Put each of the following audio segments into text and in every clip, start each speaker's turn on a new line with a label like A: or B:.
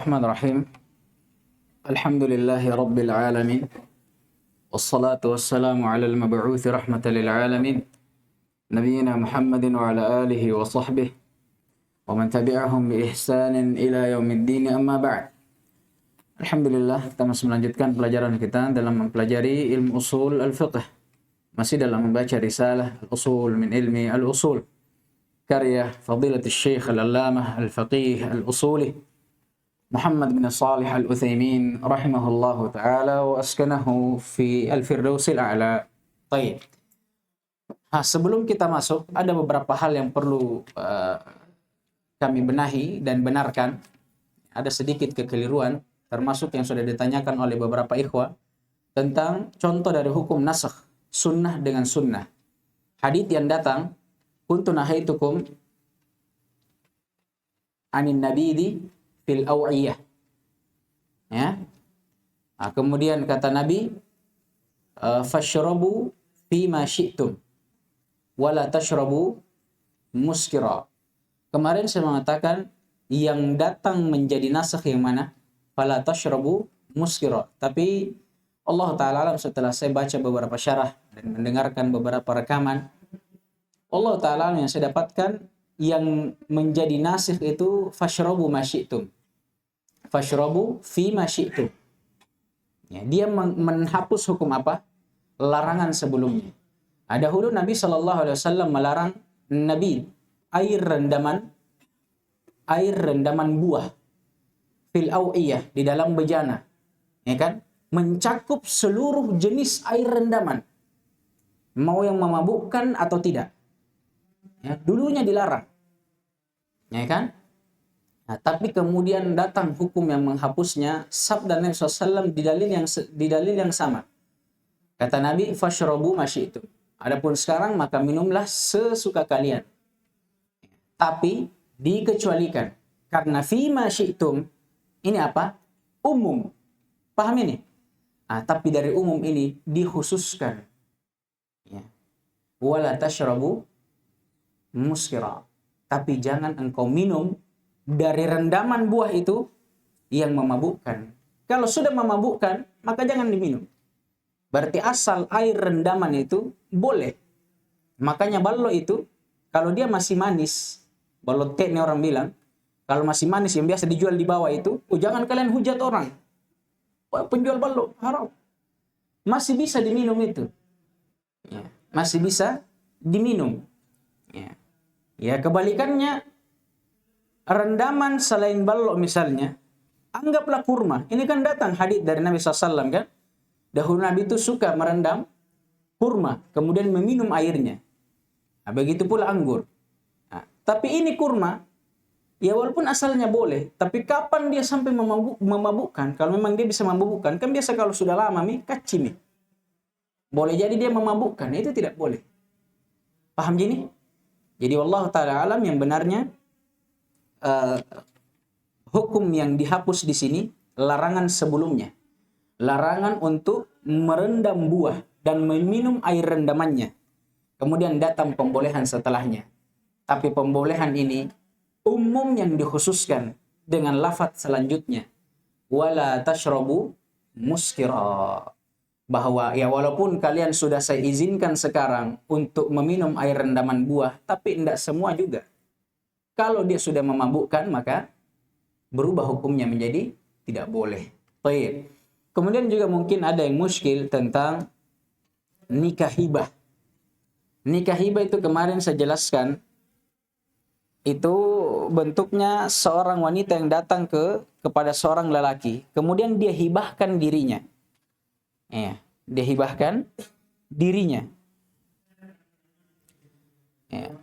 A: Bismillahirrahmanirrahim. Alhamdulillahi rabbil alamin. Wassalatu wassalamu ala al-mab'uthi rahmatan lil alamin. Nabiyyina Muhammadin wa ala alihi wa sahbihi wa man tabi'ahum bi ihsanin ila yaumiddin, amma ba'd. Alhamdulillah, kita masih melanjutkan pelajaran kita dalam mempelajari ilmu usul al-fiqh. Masih dalam membaca risalah al-usul min ilmi al-usul, karya Fadilatul Syekh al-Allamah al-Faqih al-Usuli Muhammad bin Shalih al-Utsaimin rahimahullahu taala wa askanahu fi al-firdausil a'la. Baik. Sebelum kita masuk, ada beberapa hal yang perlu kami benahi dan benarkan. Ada sedikit kekeliruan, termasuk yang sudah ditanyakan oleh beberapa ikhwah tentang contoh dari hukum nasakh, sunnah dengan sunnah. Hadits yang datang, kuntu nahaitukum anin nabidi fil aw'iyah. Ya. Kemudian kata Nabi, fashrabu fima syi'tum wala tashrabu muskira. Kemarin saya mengatakan yang datang menjadi nasakh yang mana? Fala tashrabu muskira. Tapi Allah Ta'ala setelah saya baca beberapa syarah dan mendengarkan beberapa rekaman, Allah Ta'ala yang saya dapatkan yang menjadi nasikh itu fashrabu ma syi'tum. Fashrabu fi ma syi'tum. Ya, dia menghapus hukum apa? Larangan sebelumnya. Dahulu Nabi SAW melarang Nabi air rendaman buah fil aw'iyah, di dalam bejana. Ya kan? Mencakup seluruh jenis air rendaman. Mau yang memabukkan atau tidak. Ya, dulunya dilarang. Ya kan? Tapi kemudian datang hukum yang menghapusnya, sabda Nabi SAW di dalil yang sama. Kata Nabi, fashrabu ma syi'tum. Adapun sekarang maka minumlah sesuka kalian. Tapi dikecualikan. Karena fi ma syi'tum ini apa? Umum. Paham ini? Tapi dari umum ini dikhususkan. Ya. Wala tashrabu muskira. Tapi jangan engkau minum dari rendaman buah itu yang memabukkan. Kalau sudah memabukkan, maka jangan diminum. Berarti asal air rendaman itu boleh. Makanya ballo itu, kalau dia masih manis, ballo teh ini orang bilang, kalau masih manis yang biasa dijual di bawah itu, jangan kalian hujat orang. Penjual ballo, haram. Masih bisa diminum itu. Ya, masih bisa diminum. Ya, kebalikannya, rendaman selain balok misalnya, anggaplah kurma. Ini kan datang hadits dari Nabi SAW kan. Dahulu Nabi itu suka merendam kurma, kemudian meminum airnya. Begitu pula anggur. Tapi ini kurma, ya walaupun asalnya boleh, tapi kapan dia sampai memabukkan? Kalau memang dia bisa memabukkan, kan biasa kalau sudah lama kacim. Boleh jadi dia memabukkan, itu tidak boleh. Paham gini? Jadi wallahu ta'ala alam, yang benarnya hukum yang dihapus di sini larangan sebelumnya. Larangan untuk merendam buah dan meminum air rendamannya. Kemudian datang pembolehan setelahnya. Tapi pembolehan ini umum yang dikhususkan dengan lafaz selanjutnya. Wala tashrabu muskira. Bahwa ya walaupun kalian sudah saya izinkan sekarang untuk meminum air rendaman buah, tapi tidak semua juga. Kalau dia sudah memabukkan, maka berubah hukumnya menjadi tidak boleh. Baik. Kemudian juga mungkin ada yang muskil tentang nikah hibah. Nikah hibah itu kemarin saya jelaskan, itu bentuknya seorang wanita yang datang kepada seorang lelaki, kemudian dia hibahkan dirinya. Ya, dia hibahkan dirinya. Ya.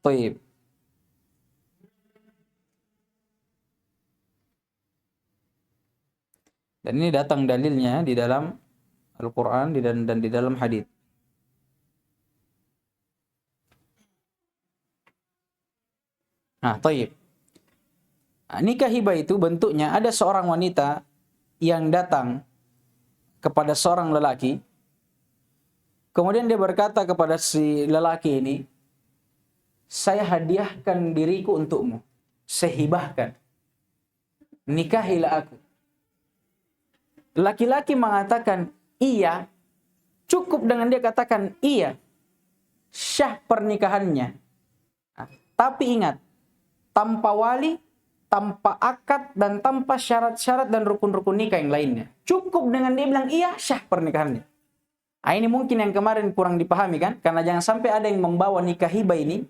A: Baik. Dan ini datang dalilnya di dalam Al-Quran dan di dalam hadits. Baik. Nikah hibah itu bentuknya ada seorang wanita yang datang kepada seorang lelaki. Kemudian dia berkata kepada si lelaki ini, saya hadiahkan diriku untukmu. saya hibahkan. Nikahilah aku. Laki-laki mengatakan iya, cukup dengan dia katakan iya, syah pernikahannya. Tapi ingat, tanpa wali, tanpa akad, dan tanpa syarat-syarat dan rukun-rukun nikah yang lainnya. Cukup dengan dia bilang iya, syah pernikahannya. Nah, ini mungkin yang kemarin kurang dipahami kan? Karena jangan sampai ada yang membawa nikah hibah ini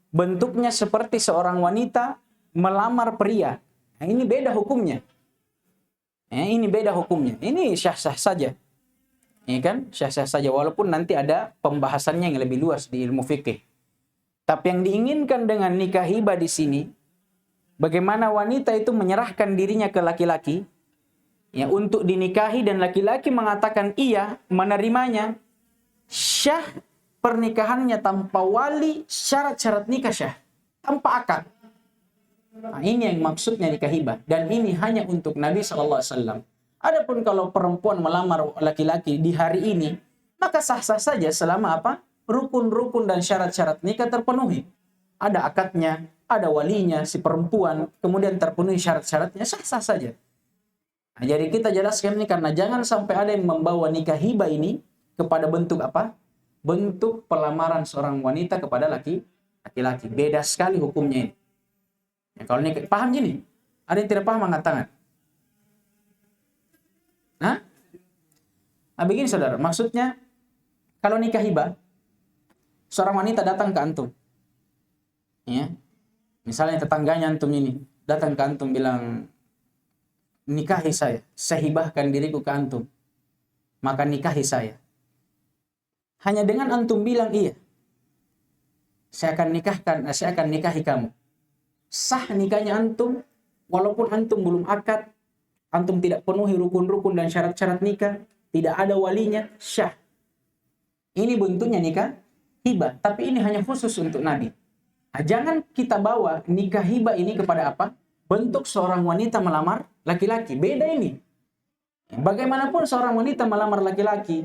A: bentuknya seperti seorang wanita melamar pria. Nah, ini beda hukumnya. Ini beda hukumnya. Ini syah-syah saja. Ya kan? Syah-syah saja. Walaupun nanti ada pembahasannya yang lebih luas di ilmu fikih. Tapi yang diinginkan dengan nikah hibah di sini, bagaimana wanita itu menyerahkan dirinya ke laki-laki ya untuk dinikahi, dan laki-laki mengatakan iya, menerimanya. Syah pernikahannya tanpa wali, syarat-syarat nikah syah, tanpa akad. Nah, ini yang maksudnya nikah hibah, dan ini hanya untuk Nabi SAW. Adapun kalau perempuan melamar laki-laki di hari ini, maka sah-sah saja selama apa? Rukun-rukun dan syarat-syarat nikah terpenuhi. Ada akadnya, ada walinya si perempuan, kemudian terpenuhi syarat-syaratnya, sah-sah saja. Nah, jadi kita jelaskan ini karena jangan sampai ada yang membawa nikah hibah ini kepada bentuk apa? Bentuk pelamaran seorang wanita kepada laki-laki. Beda sekali hukumnya ini. Ya, kalau nikah, paham gini? Ada yang tidak paham angkat tangan. Nah, begini saudara, maksudnya kalau nikah hibah, seorang wanita datang ke antum, ya, misalnya tetangganya antum ini datang ke antum bilang, nikahi saya hibahkan diriku ke antum, maka nikahi saya. Hanya dengan antum bilang iya, saya akan nikahi kamu. Sah nikahnya antum, walaupun antum belum akad, antum tidak penuhi rukun-rukun dan syarat-syarat nikah, tidak ada walinya, syah. Ini bentuknya nikah hibah, tapi ini hanya khusus untuk Nabi. Nah, jangan kita bawa nikah hibah ini kepada apa? Bentuk seorang wanita melamar laki-laki. Beda ini. Bagaimanapun seorang wanita melamar laki-laki,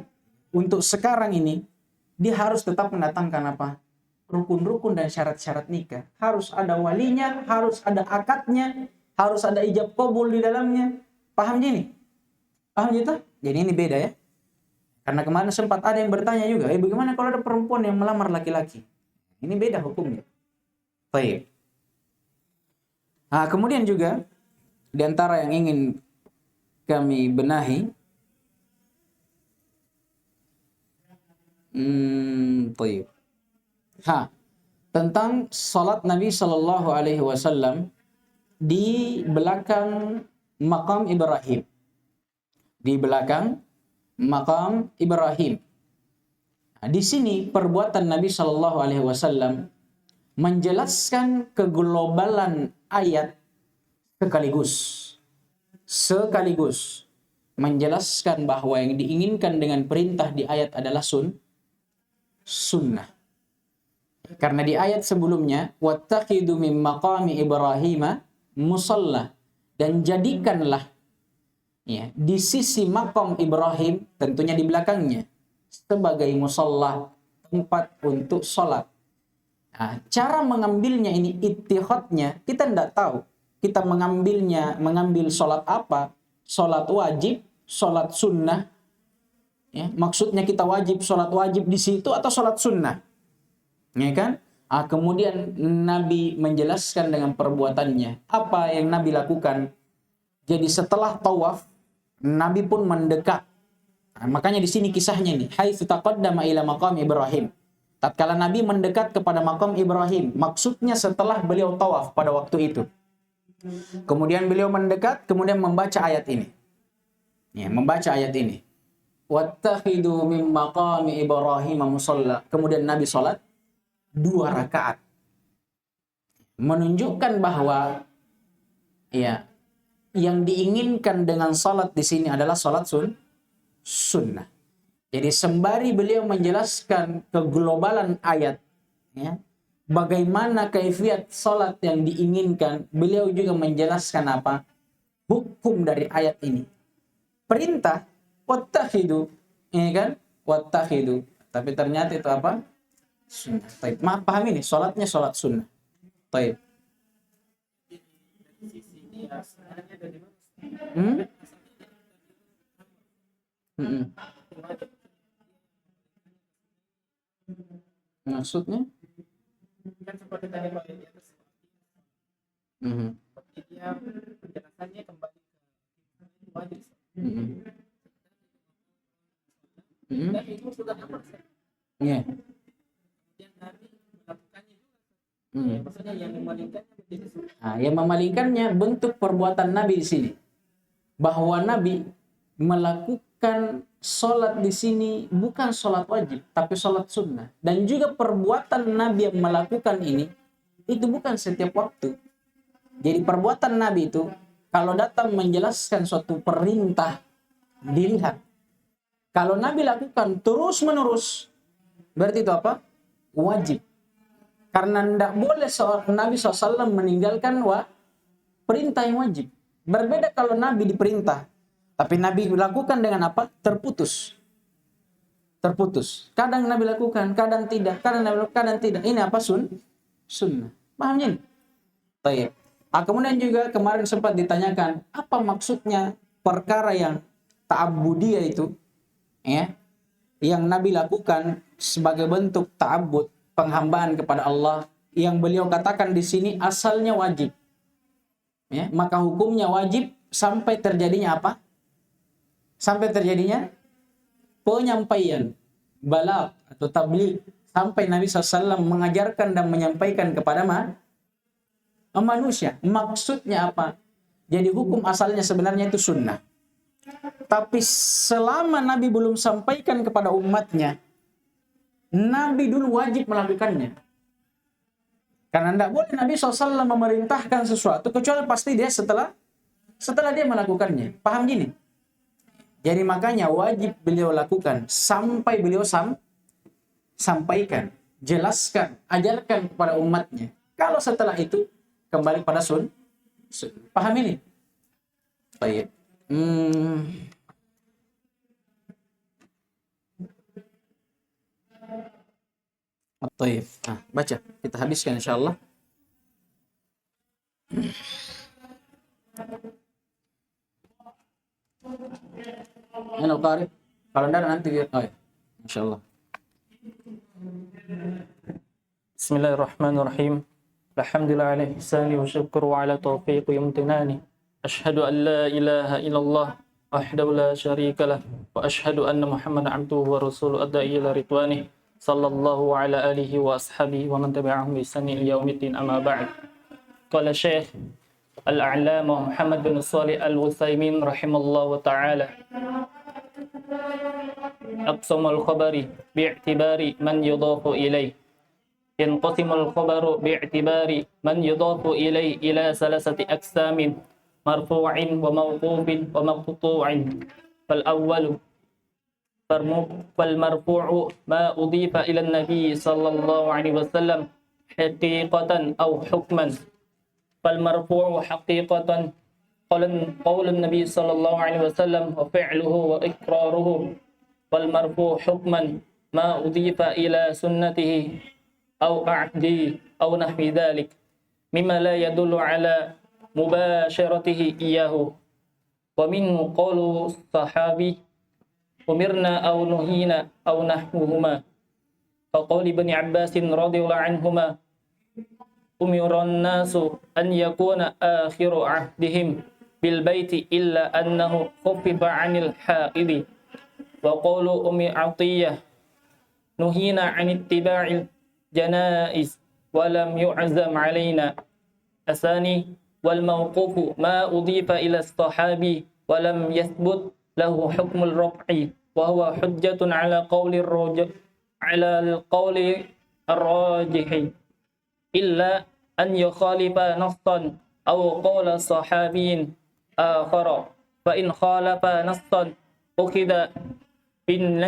A: untuk sekarang ini, dia harus tetap mendatangkan apa? Rukun-rukun dan syarat-syarat nikah. Harus ada walinya, harus ada akadnya, harus ada ijab qabul di dalamnya. Paham gini? Paham gitu? Jadi ini beda ya. Karena kemarin sempat ada yang bertanya juga, bagaimana kalau ada perempuan yang melamar laki-laki? Ini beda hukumnya. Baik. Nah, kemudian juga di antara yang ingin kami benahi, baik. Tentang salat Nabi Shallallahu Alaihi Wasallam di belakang makam Ibrahim. Di belakang makam Ibrahim. Nah, di sini perbuatan Nabi Shallallahu Alaihi Wasallam menjelaskan keglobalan ayat sekaligus menjelaskan bahwa yang diinginkan dengan perintah di ayat adalah sunnah. Karena di ayat sebelumnya, wattakhidhu min maqami Ibrahim musalla, dan jadikanlah ya di sisi makam Ibrahim, tentunya di belakangnya, sebagai musalla, tempat untuk sholat. Nah, cara mengambilnya ini ittihadnya kita tidak tahu. Kita mengambil sholat apa? Sholat wajib, sholat sunnah. Ya, maksudnya kita sholat wajib di situ atau sholat sunnah? Ya kan? Kemudian Nabi menjelaskan dengan perbuatannya. Apa yang Nabi lakukan? Jadi setelah tawaf, Nabi pun mendekat. Makanya di sini kisahnya nih. Haitsu taqaddama ila maqam Ibrahim. Tatkala Nabi mendekat kepada makam Ibrahim. Maksudnya setelah beliau tawaf pada waktu itu. Kemudian beliau mendekat, kemudian membaca ayat ini. Ya, membaca ayat ini. Wattakhidhu min maqami Ibrahim musalla. Kemudian Nabi salat 2 rakaat. Menunjukkan bahwa ya, yang diinginkan dengan salat di sini adalah salat sunnah. Jadi sembari beliau menjelaskan keglobalan ayat, ya, bagaimana kaifiat salat yang diinginkan, beliau juga menjelaskan apa? Hukum dari ayat ini. Perintah wattakhidhu, ya kan? Wattakhidhu. Tapi ternyata itu apa? Sunnah. Taib. Maaf, paham ini, salatnya salat sunnah. Taib. Hmm? Mm-mm. Maksudnya?
B: Kan seperti tadi Pak di atas
A: Mhm.
B: dia penjelasannya kembali ke wajib.
A: Mhm. Mhm.
B: Dan itu sudah aman.
A: Iya.
B: Yang Nabi melakukannya juga.
A: Mhm.
B: Maksudnya yang memalingkannya menjadi sunnah.
A: Nah, yang memalingkannya bentuk perbuatan Nabi di sini. Bahwa Nabi melakukan sholat di sini bukan sholat wajib, tapi sholat sunnah. Dan juga perbuatan Nabi yang melakukan ini, itu bukan setiap waktu. Jadi perbuatan Nabi itu, kalau datang menjelaskan suatu perintah, dilihat. Kalau Nabi lakukan terus-menerus, berarti itu apa? Wajib. Karena tidak boleh Nabi SAW meninggalkan perintah yang wajib. Berbeda kalau Nabi diperintah, tapi Nabi lakukan dengan apa? Terputus. Terputus. Kadang Nabi lakukan, kadang tidak. Kadang Nabi lakukan, kadang tidak. Ini apa? Sunnah. Pahamnya? Baik. Kemudian juga kemarin sempat ditanyakan, apa maksudnya perkara yang ta'abbudiyah itu, ya, yang Nabi lakukan sebagai bentuk ta'abbud, penghambaan kepada Allah, yang beliau katakan di sini asalnya wajib. Ya, maka hukumnya wajib sampai terjadinya apa? Sampai terjadinya penyampaian, balagh atau tabligh, sampai Nabi SAW mengajarkan dan menyampaikan kepada manusia. Maksudnya apa? Jadi hukum asalnya sebenarnya itu sunnah. Tapi selama Nabi belum sampaikan kepada umatnya, Nabi dulu wajib melakukannya. Karena tidak boleh Nabi SAW memerintahkan sesuatu kecuali pasti dia setelah dia melakukannya. Paham gini? Jadi makanya wajib beliau lakukan sampai beliau sampaikan, jelaskan, ajarkan kepada umatnya. Kalau setelah itu kembali pada sun. Paham ini? Baik. Baik. Nah, baca. Kita habiskan insyaallah. Ini Qari. Kalau enggak nanti insyaallah.
C: Bismillahirrahmanirrahim. Alhamdulillah ala ihsani wa syukru ala taufiqi wa imtinani. Ashhadu an la ilaha illallah wahdahu la syarika lah wa ashhadu anna Muhammadan abduhu wa rasuluhu adda'i ila ridwanih sallallahu ala alihi wa ashabihi wa man tabi'ahum bi ihsanin ila yaumiddin amma ba'd. Qala Syekh Al-A'lama Muhammad bin Shalih Al-Utsaimin rahimallahu ta'ala aqsamul khabari bi'tibari man yudafu ilaih. Yanqasimul khabaru bi'tibari man yudafu ilaih ila salasati aqsamin marfu'in wa mawqufin wa maqtu'in. Fal awwalu fal marfu'u ma udifa ila an-nabi sallallahu alaihi wasallam haqiqatan aw hukman. Fal marfu'u haqiqatan qaul an-nabi sallallahu alaihi wasallam wa fi'luhu wa iqraruhu. Wal marfu' hukman ma udifa ila sunnatihi aw a'di aw nahwi dhalik mimma la yadullu ala mubasharatihi iyyahu. Wa minhu qawlu sahabi umirna aw nuhina aw nahwuhuma. Faqala Ibn Abbas radhiyallahu anhuma umiran nasu an yakuna akhiru ahdihim bil baiti illa annahu khuffifa 'anil haidi. Wa qawlu Ummi Athiyyah nuhina 'an ittiba'il janaiz wa lam yu'zam 'alaina. Asani wal mawqufu ma udhifa ila as-sahabi wa lam yathbut lahu hukmul raf'i wa huwa hujjatun ala qawli ar-rajih illa an yukhalifa nassan aw qawla sahabiyyin akhara. Fa in khalafa nassan ukhidha bin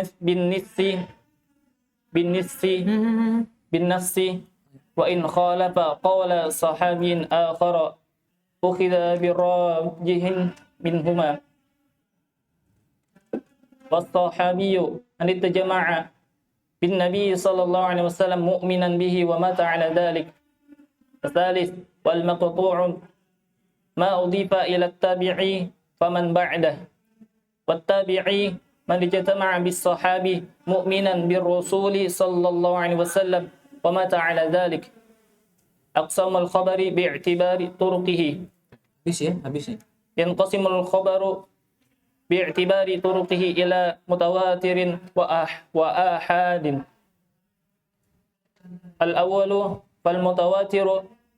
C: nassi wa in khalafa qawla sahabiyyin akhara ukhidha birajihin minhuma. Was-sahabiyyu an itajama'a bin nabi sallallahu alaihi wasallam mu'minan bihi wa mata ala dhalik. Tsalits wal maqtu'u ما أضيف إلى التابعي فمن بعده والتابعي من اجتمع بالصحابي مؤمنا بالرسول صلى الله عليه وسلم ومات على ذلك. أقسام الخبر باعتبار طرقه
A: habis ya.
C: ينقسم الخبر باعتبار طرقه إلى متواتر وآحاد. الأول فالمتواتر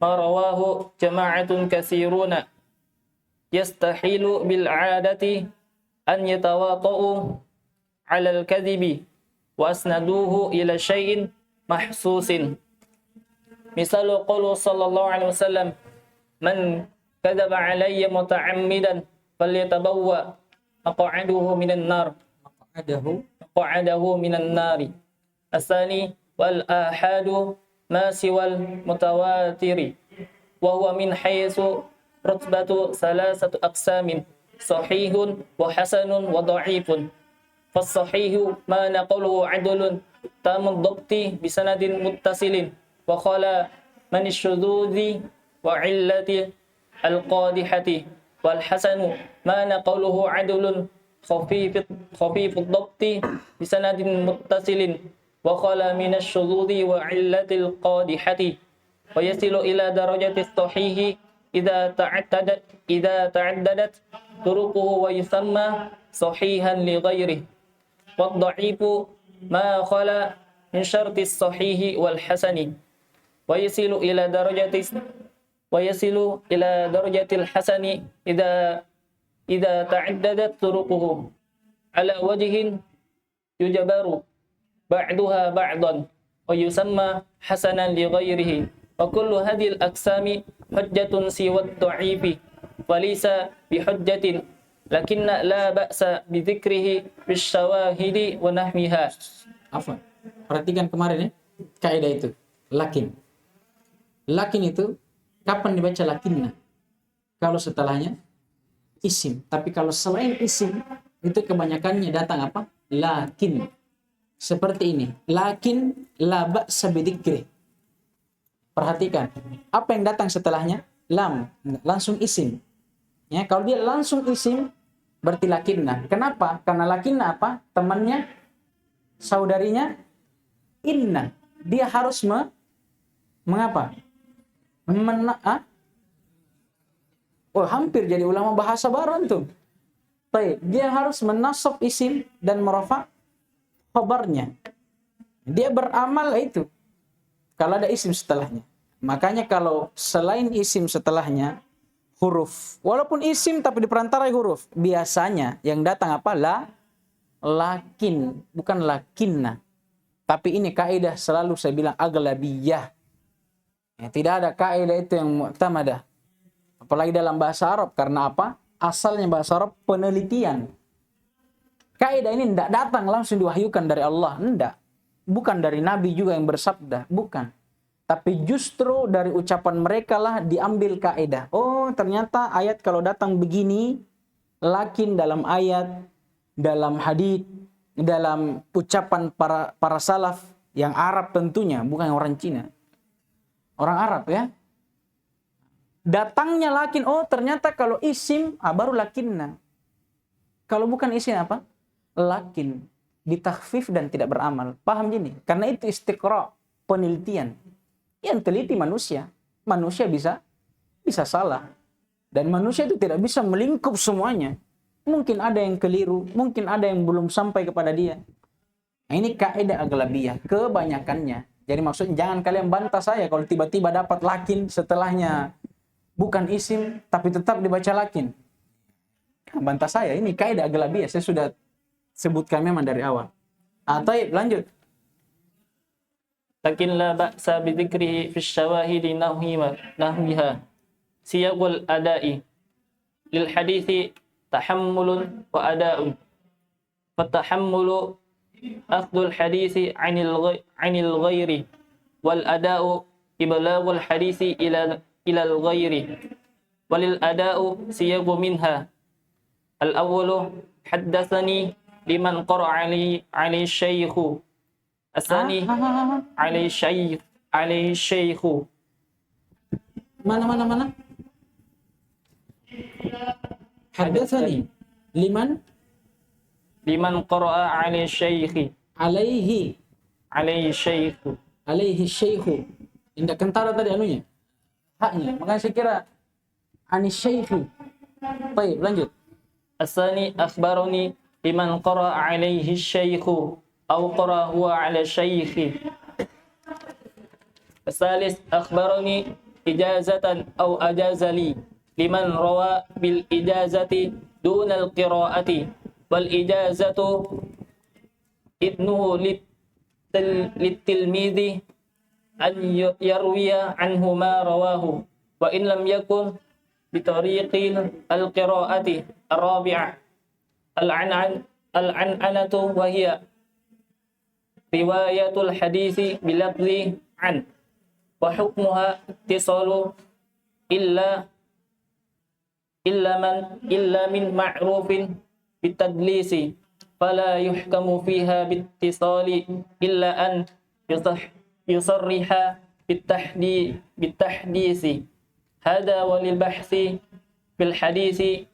C: ما رواه جماعة كثيرون يستحيل بالعادة أن يتواطؤوا على الكذب وأسندوه إلى شيء محسوس. مثال قوله صلى الله عليه وسلم من كذب علي متعمدا فليتبوأ مقعده من النار مقعده من النار. الثاني والآحاد ما سوى المتواتر وهو من حيث رتبة ثلاثة أقسام صحيح وحسن وضعيف. فالصحيح ما نقله عدل تام الضبط بسند متصل وخلا من الشذوذ وعلة القادحة. والحسن ما نقله عدل خفيف الضبط بسند متصل وخلا من الشذوذ وعلة القادحة. ويصل إلى درجة الصحيح إذا تعددت طرقه ويسمى صحيحا لغيره. والضعيف ما خلا من شرط الصحيح والحسن ويصل إلى درجة الحسن إذا تعددت طرقه على وجه يجبر بعضها بعضا ويسمى حسنا لغيره. وكل هذه الأقسام حجة سوى الضعيف وليس بحجة لكن لا بأس بذكره بالشواهد ونحوها.
A: Afwan. Perhatikan kemarin ya, kaidah itu. Lakin itu kapan dibaca lakinna? Kalau setelahnya isim. Tapi kalau selain isim itu kebanyakannya datang apa? Lakin. Seperti ini. Lakin la ba'sa bidzikri. Perhatikan. Apa yang datang setelahnya? Lam. Langsung isim. Ya, kalau dia langsung isim berarti lakinna. Kenapa? Karena lakinna apa? Temannya, saudarinya inna. Dia harus mengapa? Hampir jadi ulama bahasa baru antum. Baik, dia harus menasab isim dan merafa khabarnya. Dia beramal itu kalau ada isim setelahnya. Makanya kalau selain isim setelahnya huruf, walaupun isim tapi diperantarai huruf, biasanya yang datang apa? Lakin, bukan lakinna. Tapi ini kaidah selalu saya bilang aglabiyah. Ya, tidak ada kaidah itu yang mu'tamadah. Apalagi dalam bahasa Arab. Karena apa? Asalnya bahasa Arab penelitian. Kaidah ini tidak datang langsung diwahyukan dari Allah. Tidak. Bukan dari Nabi juga yang bersabda. Bukan. Tapi justru dari ucapan mereka lah diambil kaidah. Oh, ternyata ayat kalau datang begini, lakin dalam ayat, dalam hadits, dalam ucapan para salaf yang Arab tentunya, bukan orang Cina. Orang Arab ya. Datangnya lakin, oh ternyata kalau isim, baru lakinna. Kalau bukan isim apa? Lakin. Ditakhfif dan tidak beramal. Paham gini? Karena itu istiqra, penelitian. Yang teliti manusia. Manusia bisa salah. Dan manusia itu tidak bisa melingkup semuanya. Mungkin ada yang keliru, mungkin ada yang belum sampai kepada dia. Nah, ini kaidah aglabiyah, kebanyakannya. Jadi maksudnya jangan kalian bantah saya kalau tiba-tiba dapat lakin setelahnya bukan isim tapi tetap dibaca lakin. Bantah saya, ini kaidah aglabiyah, saya sudah sebutkan memang dari awal. Taib, lanjut.
C: Lakin la ba'sa bidzikrihi fi syawahidi nahwiha siyaqul ada'i lil hadithi tahammulun wa ada'un. Fatahammulu akhdul hadithi 'anil ghairi wal ada'u iblaghul hadithi ila al ghairi walil ada'u siyaqu minha. Al awwalu haddatsani liman qara'a ali syaikhu. Asani ali syaikhu.
A: Mana? Haddatsani liman
C: qara'a 'ala syaikhi
A: alaihi
C: syaikhu.
A: syekhu. Indah kentara tadi anunya. Haknya. Makanya saya kira anis syekhi. Baik, lanjut.
C: Asani akhbarani liman qara'a 'alaihi syaikhu aw qara'a huwa 'ala syaikhi. Asalis akhbarani ijazatan aw ajazali liman rawa bil ijazati duna al qira'ati wal ijazatu idnuhu litilmidhi an yarwiya anhu ma rawahu wa in lam yakun bitariqil al qira'ati ar-rabi'ah al-an'anatu wa hiya riwayatul hadithi bilafzi an wa hukmuha ittisalu illa min ma'rufin bitadlisi fala yuhkamu fiha bittisali illa an yusarriha bitahdisi hada walil bahsi fil hadisi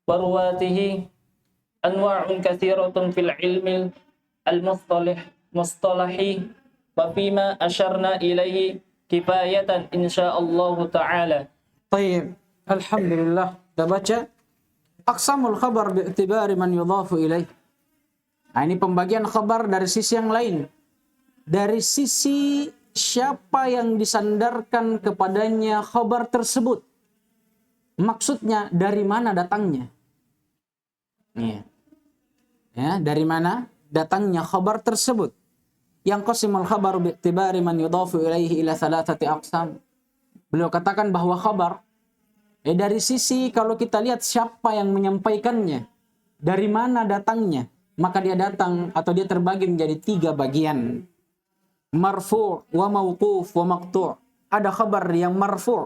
C: warwatihi anwa'un katsiratun fil ilmi al-mustalahi wa fima asyarna ilaihi kifayatan insyaallah ta'ala.
A: Baik, alhamdulillah. Kita baca aqsamul khabar bi'tibari man yudhafu ilaih. Nah, ini pembagian khabar dari sisi yang lain. Dari sisi siapa yang disandarkan kepadanya khabar tersebut. Maksudnya dari mana datangnya? Ya, dari mana datangnya khabar tersebut? Yang qasimul khabar bi'tibari man yudhafu ilaihi ila thalathati aqsam. Beliau katakan bahwa khabar dari sisi kalau kita lihat siapa yang menyampaikannya, dari mana datangnya, maka dia datang atau dia terbagi menjadi 3 bagian. Marfu' wa mauquf wa maqtu'. Ada khabar yang marfu',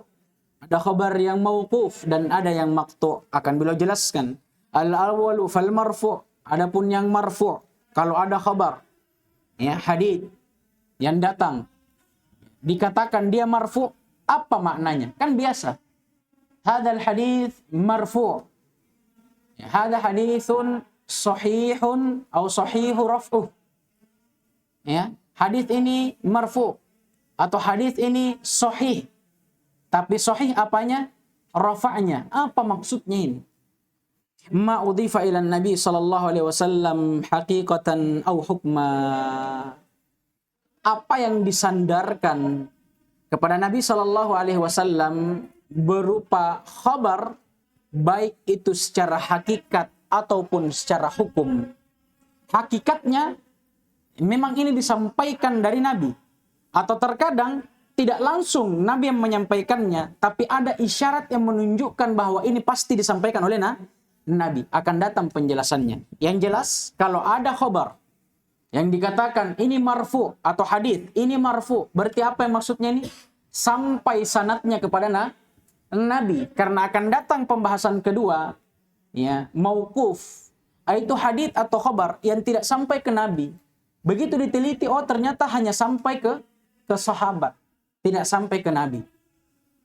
A: ada khabar yang mauquf dan ada yang maqtu'. Akan beliau jelaskan. Al-awwalu fal marfu'. Adapun yang marfu', kalau ada khabar ya hadits yang datang dikatakan dia marfu', apa maknanya? Kan biasa. Hadzal hadits marfu'. Ya, hadza haditsun sahihun atau sahihu raf'uh. Ya, hadis ini marfu' atau hadis ini sahih. Tapi sahih apanya? Rafa'nya. Apa maksudnya ini? Ma udhifa ila Nabi sallallahu alaihi wasallam haqiqatan aw hukma. Apa yang disandarkan kepada Nabi sallallahu alaihi wasallam berupa khabar, baik itu secara hakikat ataupun secara hukum. Hakikatnya memang ini disampaikan dari Nabi, atau terkadang tidak langsung Nabi yang menyampaikannya, tapi ada isyarat yang menunjukkan bahwa ini pasti disampaikan oleh Nabi. Akan datang penjelasannya. Yang jelas kalau ada khabar yang dikatakan ini marfu atau hadis ini marfu, berarti apa yang maksudnya ini? Sampai sanadnya kepada Nabi. Karena akan datang pembahasan kedua, ya, mauquf, itu hadis atau khabar yang tidak sampai ke Nabi. Begitu diteliti, oh ternyata hanya sampai ke sahabat, tidak sampai ke Nabi.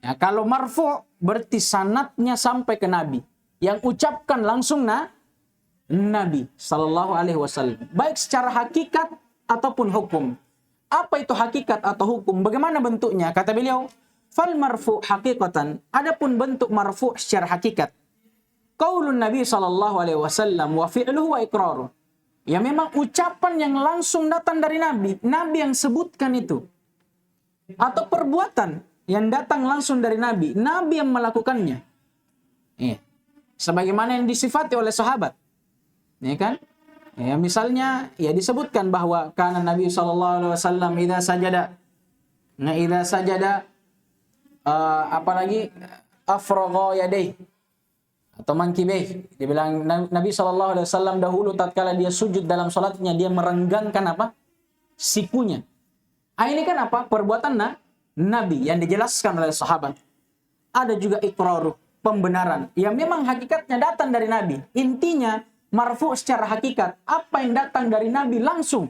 A: Ya, kalau marfu berarti sanadnya sampai ke Nabi. Yang ucapkan langsung Nabi sallallahu alaihi wasallam, baik secara hakikat ataupun hukum. Apa itu hakikat atau hukum? Bagaimana bentuknya? Kata beliau, fal marfu haqiqatan. Adapun bentuk marfu secara hakikat, qaulun Nabi sallallahu alaihi wasallam wa fi'luhu wa iqraruh. Ya memang ucapan yang langsung datang dari Nabi, Nabi yang sebutkan itu. Atau perbuatan yang datang langsung dari Nabi, Nabi yang melakukannya. Iya. Sebagaimana yang disifati oleh sahabat. Ya kan? Ya, misalnya ya disebutkan bahwa kana Nabi sallallahu alaihi wasallam idza sajada. Nah, idza sajada apalagi afragha yadayhi atau mankibeh. Dibilang Nabi sallallahu alaihi wasallam dahulu tatkala dia sujud dalam salatnya dia merenggangkan apa? Sikunya. Ini kan apa? Perbuatan Nabi yang dijelaskan oleh sahabat. Ada juga iqraruh, pembenaran yang memang hakikatnya datang dari Nabi. Intinya marfu secara hakikat, apa yang datang dari Nabi langsung.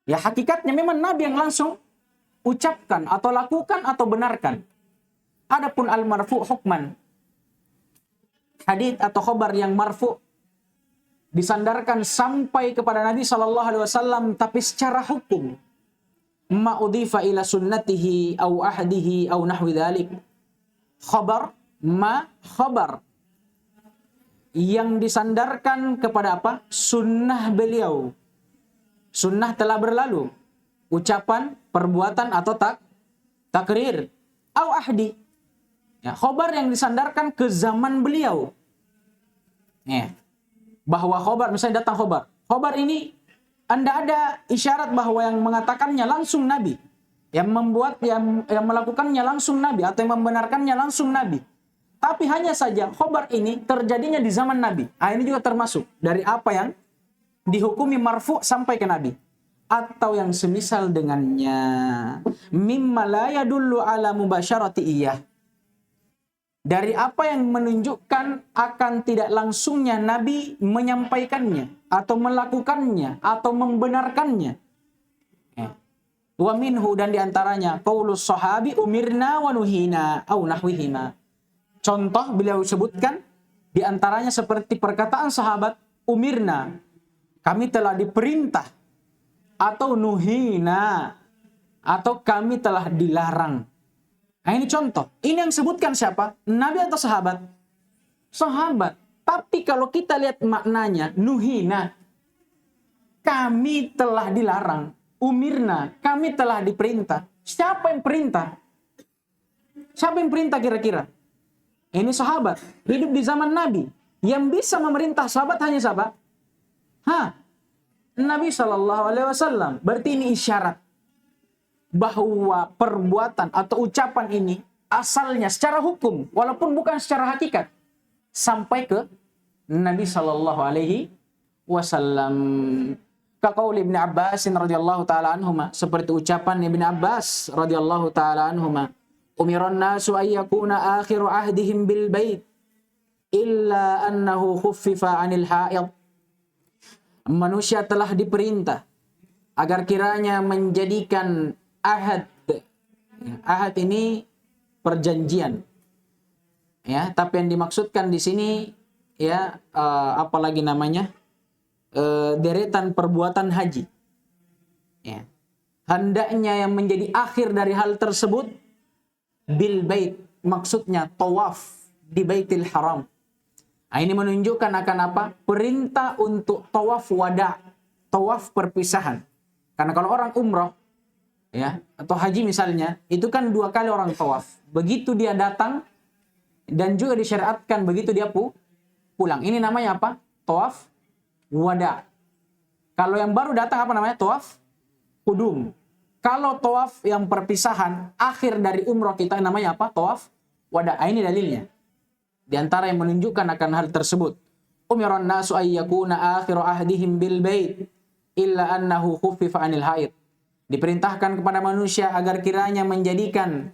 A: Ya hakikatnya memang Nabi yang langsung ucapkan atau lakukan atau benarkan. Adapun al-marfu hukman, hadits atau khabar yang marfu disandarkan sampai kepada Nabi sallallahu alaihi wasallam tapi secara hukum ma udhifa ila sunnatihi au ahdihi au nahwi dzalik. Khabar yang disandarkan kepada apa? Sunnah beliau. Sunnah telah berlalu. Ucapan, perbuatan atau takrir. Au ahdi. Ya, khabar yang disandarkan ke zaman beliau. Ya. Bahwa khabar, misalnya datang khabar. Khabar ini Anda ada isyarat bahwa yang mengatakannya langsung Nabi. Yang melakukannya langsung Nabi atau yang membenarkannya langsung Nabi. Tapi hanya saja khabar ini terjadinya di zaman Nabi. Ini juga termasuk dari apa yang dihukumi marfu sampai ke Nabi. Atau yang semisal dengannya. Mimma la yadullu ala mubasyarati iyah. Dari apa yang menunjukkan akan tidak langsungnya Nabi menyampaikannya. Atau melakukannya. Atau membenarkannya. Wa minhu dan diantaranya. Qaulus sahabi umirna wa nuhina. Au nahwihima. Contoh beliau sebutkan diantaranya seperti perkataan sahabat umirna, kami telah diperintah, atau nuhina, atau kami telah dilarang. Nah ini contoh. Ini yang sebutkan siapa? Nabi atau sahabat? Sahabat. Tapi kalau kita lihat maknanya, nuhina, kami telah dilarang. Umirna, kami telah diperintah. Siapa yang perintah? Siapa yang perintah kira-kira? Ini sahabat, hidup di zaman Nabi. Yang bisa memerintah sahabat hanya siapa? Nabi SAW. Berarti ini isyarat bahwa perbuatan atau ucapan ini asalnya secara hukum, walaupun bukan secara hakikat, sampai ke Nabi SAW. Kaqauli Ibn Abbas radhiyallahu taala anhuma, seperti ucapan Ibn Abbas radhiyallahu taala anhuma. Umiran nasu ayyakuna akhiru ahdihim bil bait illa annahu khuffifa 'anil haid. Manusia telah diperintah agar kiranya menjadikan ahad. Ahad ini perjanjian. Ya, tapi yang dimaksudkan di sini ya apalagi namanya? Deretan perbuatan haji. Ya. Hendaknya yang menjadi akhir dari hal tersebut bil bait, maksudnya tawaf di Baitul Haram. Ini menunjukkan akan apa? Perintah untuk tawaf wada, tawaf perpisahan. Karena kalau orang umroh ya atau haji misalnya, itu kan 2 kali orang tawaf. Begitu dia datang dan juga disyariatkan begitu dia pulang. Ini namanya apa? Tawaf wada. Kalau yang baru datang apa namanya? Tawaf qudum. Kalau tawaf yang perpisahan, akhir dari umroh kita namanya apa? Tawaf wada. Ini dalilnya. Di antara yang menunjukkan akan hal tersebut. Umiran nasu ayyakuna akhiru ahdihim bil bait illa annahu khuffifa 'anil haid. Diperintahkan kepada manusia agar kiranya menjadikan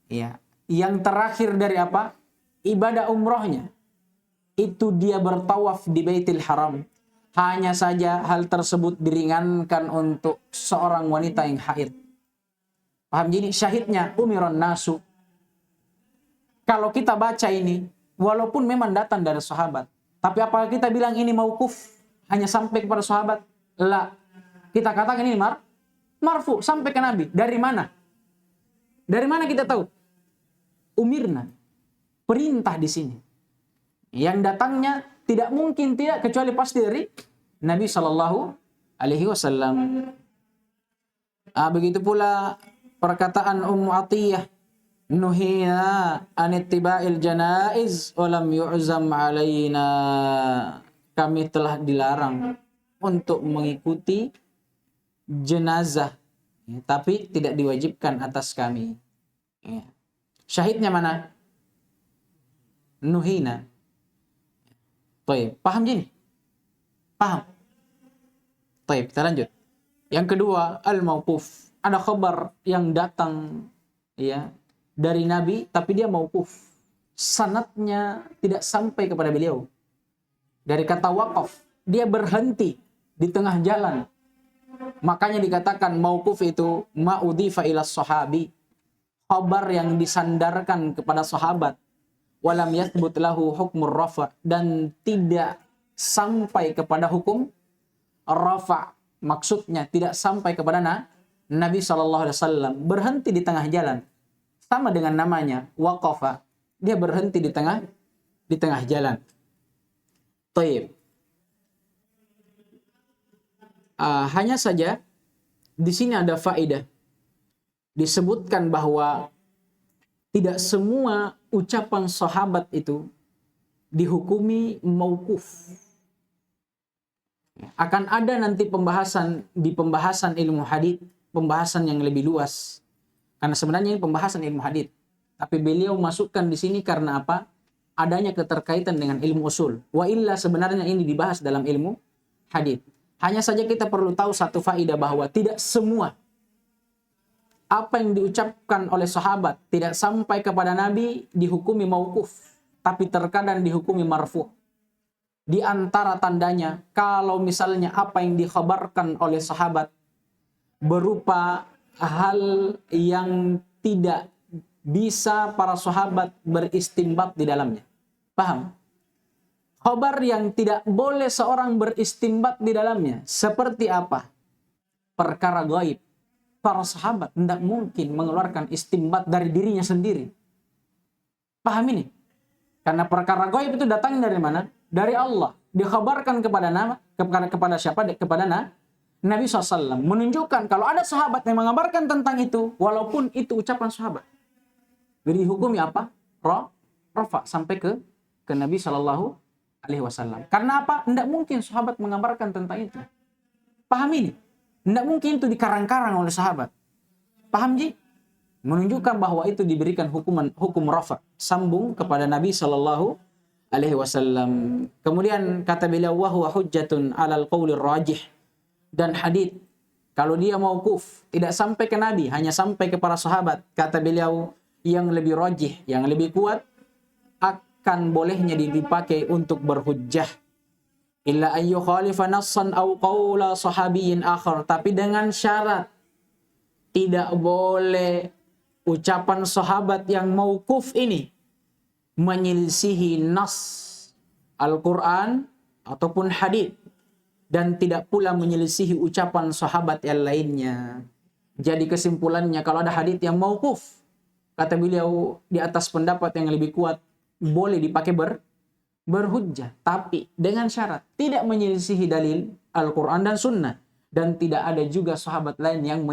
A: ya yang terakhir dari apa? Ibadah umrohnya. Itu dia bertawaf di Baitul Haram. Hanya saja hal tersebut diringankan untuk seorang wanita yang haid. Paham? Jadi syahidnya umiran nasu. Kalau kita baca ini, walaupun memang datang dari sahabat, tapi apakah kita bilang ini mauquf hanya sampai kepada sahabat? La. Kita katakan ini marfu sampai ke Nabi. Dari mana? Dari mana kita tahu? Umirna. Perintah di sini. Yang datangnya tidak mungkin tidak kecuali pasti dari Nabi SAW. Begitu pula perkataan Ummu Atiyah, nuhina an ittiba'il janaiz wa lam yu'zam alaina. Kami telah dilarang untuk mengikuti jenazah, tapi tidak diwajibkan atas kami. Syahidnya mana? Nuhina. Paham Jin? Paham? Kita lanjut. Yang kedua, al-mauquf. Ada khabar yang datang ya dari Nabi tapi dia mauquf. Sanadnya tidak sampai kepada beliau. Dari kata waqaf, dia berhenti di tengah jalan. Makanya dikatakan mauquf itu ma'udhifa ila sahabi. Khabar yang disandarkan kepada sahabat. walam yathbut lahu hukmur rafa, dan tidak sampai kepada hukum rafa. Maksudnya tidak sampai kepada Nabi SAW, berhenti di tengah jalan. Sama dengan namanya, waqafa. Dia berhenti di tengah jalan. Taib. Hanya saja di sini ada faedah. Disebutkan bahwa tidak semua ucapan sahabat itu dihukumi mauquf. Akan ada nanti pembahasan ilmu hadits, pembahasan yang lebih luas. Karena sebenarnya ini pembahasan ilmu hadits, tapi beliau masukkan di sini karena apa? Adanya keterkaitan dengan ilmu usul. Wa illa sebenarnya ini dibahas dalam ilmu hadits. Hanya saja kita perlu tahu satu faedah bahwa tidak semua apa yang diucapkan oleh sahabat tidak sampai kepada Nabi dihukumi mauquf, tapi terkadang dihukumi marfu'. Di antara tandanya, kalau misalnya apa yang dikhabarkan oleh sahabat berupa hal yang tidak bisa para sahabat beristinbat di dalamnya. Paham? Khabar yang tidak boleh seorang beristinbat di dalamnya. Seperti apa? Perkara gaib. Para sahabat tidak mungkin mengeluarkan istinbat dari dirinya sendiri. Paham ini? Karena perkara gaib itu datang dari mana? Dari Allah. Dikhabarkan kepada siapa? Kepada Nabi SAW. Menunjukkan kalau ada sahabat yang mengabarkan tentang itu, walaupun itu ucapan sahabat. Jadi hukumnya apa? Rafa sampai ke Nabi SAW. Karena apa? Tidak mungkin sahabat mengabarkan tentang itu. Paham ini? Tidak mungkin itu dikarang-karang oleh sahabat. Paham Ji? Menunjukkan bahwa itu diberikan hukum rafa, sambung kepada Nabi SAW. Kemudian kata beliau, wa huwa hujjatun 'alal qaulir rajih. Dan hadits kalau dia mauquf tidak sampai ke Nabi, hanya sampai ke para sahabat, kata beliau yang lebih rajih, yang lebih kuat, akan bolehnya dipakai untuk berhujjah. Illa ayyu khalifa nassan aw qawla sahabiyyin akhar, tapi dengan syarat tidak boleh ucapan sahabat yang mauquf ini menyelisihi nas Al-Quran ataupun hadits, dan tidak pula menyelisihi ucapan sahabat yang lainnya. Jadi kesimpulannya, kalau ada hadits yang mauquf, kata beliau di atas pendapat yang lebih kuat, boleh dipakai berhujjah, tapi dengan syarat tidak menyelisihi dalil Al-Quran dan Sunnah, dan tidak ada juga sahabat lain yang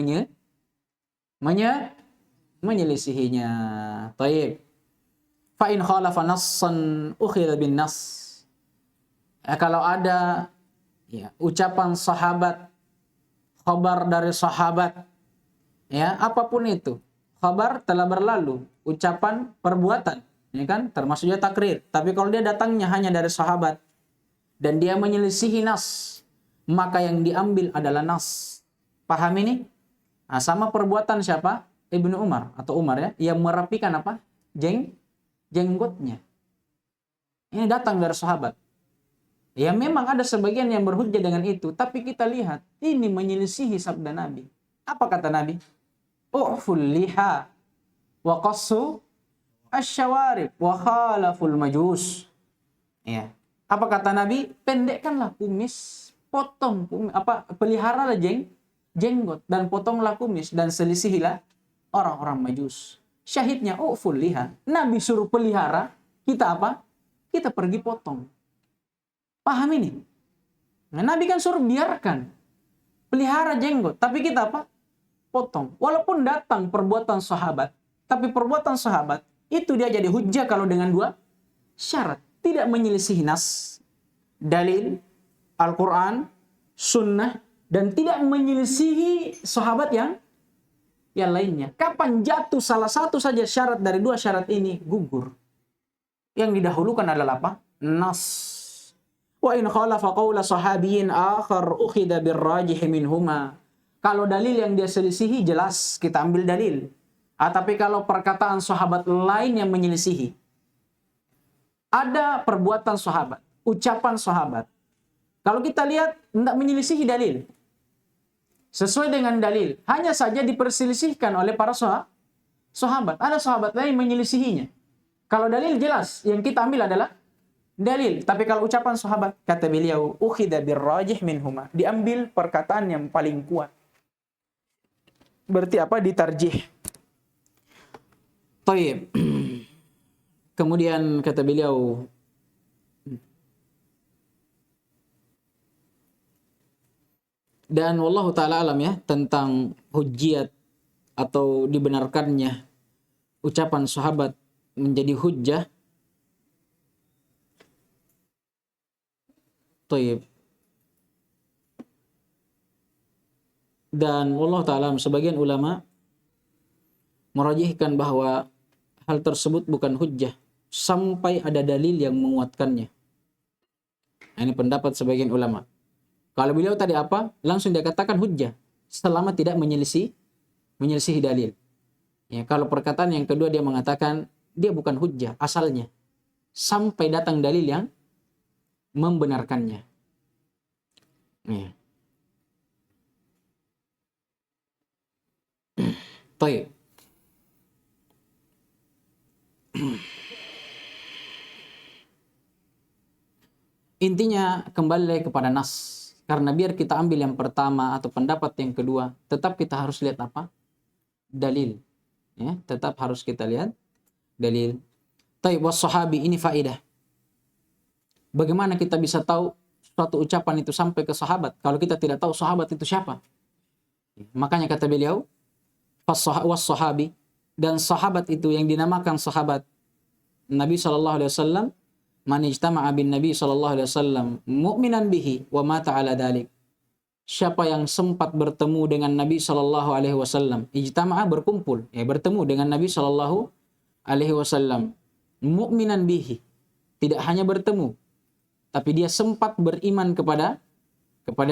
A: menyelisihinya. Taib. Fa in khalafa nassan ukhidha bin nas. Kalau ada ucapan sahabat, khabar dari sahabat, apapun itu, khabar telah berlalu, ucapan, perbuatan, kan, termasuknya takrir. Tapi kalau dia datangnya hanya dari sahabat dan dia menyelisihi nas, maka yang diambil adalah nas. Paham ini? Nah, sama perbuatan siapa? Ibnu Umar atau Umar yang merapikan apa? Jenggotnya. Ini datang dari sahabat. Ya memang ada sebagian yang berhujjah dengan itu, tapi kita lihat ini menyelisihi sabda Nabi. Apa kata Nabi? U'ful liha wa qassu asyawarib wa khalaful majus. Ya. Apa kata Nabi? Pendekkanlah kumis, potong kumis, peliharalah jenggot dan potonglah kumis dan selisihilah orang-orang majus. Syahidnya u'ful liha. Nabi suruh pelihara, kita apa? Kita pergi potong. Paham ini? Nah, Nabi kan suruh biarkan, pelihara jenggot, tapi kita apa? Potong. Walaupun datang perbuatan sahabat, tapi perbuatan sahabat itu dia jadi hujjah kalau dengan dua syarat. Tidak menyelisihi nas, dalil, Al-Quran, Sunnah, dan tidak menyelisihi sahabat yang lainnya. Kapan jatuh salah satu saja syarat dari dua syarat ini, gugur. Yang didahulukan adalah apa? Nas. Wa in khalafa qawla sahabiyyin akhar ukhidha birrajih minhuma. Kalau dalil yang dia selisihi jelas kita ambil dalil. Tapi kalau perkataan sahabat lain yang menyelisihi, ada perbuatan sahabat, ucapan sahabat, kalau kita lihat tidak menyelisihi dalil, sesuai dengan dalil, hanya saja diperselisihkan oleh para sahabat. Ada sahabat lain menyelisihinya. Kalau dalil jelas, yang kita ambil adalah dalil. Tapi kalau ucapan sahabat, kata beliau, ukhidha birrajih minhuma. Diambil perkataan yang paling kuat. Berarti apa? Ditarjih. Taib. Kemudian kata beliau, dan wallahu ta'ala alam ya, tentang hujjiyat atau dibenarkannya ucapan sahabat menjadi hujjah. Taib. Dan wallahu ta'ala alam, sebagian ulama merajihkan bahwa hal tersebut bukan hujjah sampai ada dalil yang menguatkannya. Ini pendapat sebagian ulama. Kalau beliau tadi apa? Langsung dia katakan hujjah selama tidak menyelisihi dalil. Ya, kalau perkataan yang kedua dia mengatakan dia bukan hujjah asalnya sampai datang dalil yang membenarkannya. Ya. Baik. Intinya kembali lagi kepada nas. Karena biar kita ambil yang pertama atau pendapat yang kedua, tetap kita harus lihat apa? Dalil. Ya, tetap harus kita lihat dalil. Taib was sahabi, ini faidah. Bagaimana kita bisa tahu suatu ucapan itu sampai ke sahabat kalau kita tidak tahu sahabat itu siapa? Makanya kata beliau, was sahabi, dan sahabat itu yang dinamakan sahabat Nabi SAW, man ijtama'a bin Nabi SAW mu'minan bihi wa mata ala dalik. Siapa yang sempat bertemu dengan Nabi SAW, ijtama'a berkumpul, ya bertemu dengan Nabi SAW, mu'minan bihi, tidak hanya bertemu, tapi dia sempat beriman kepada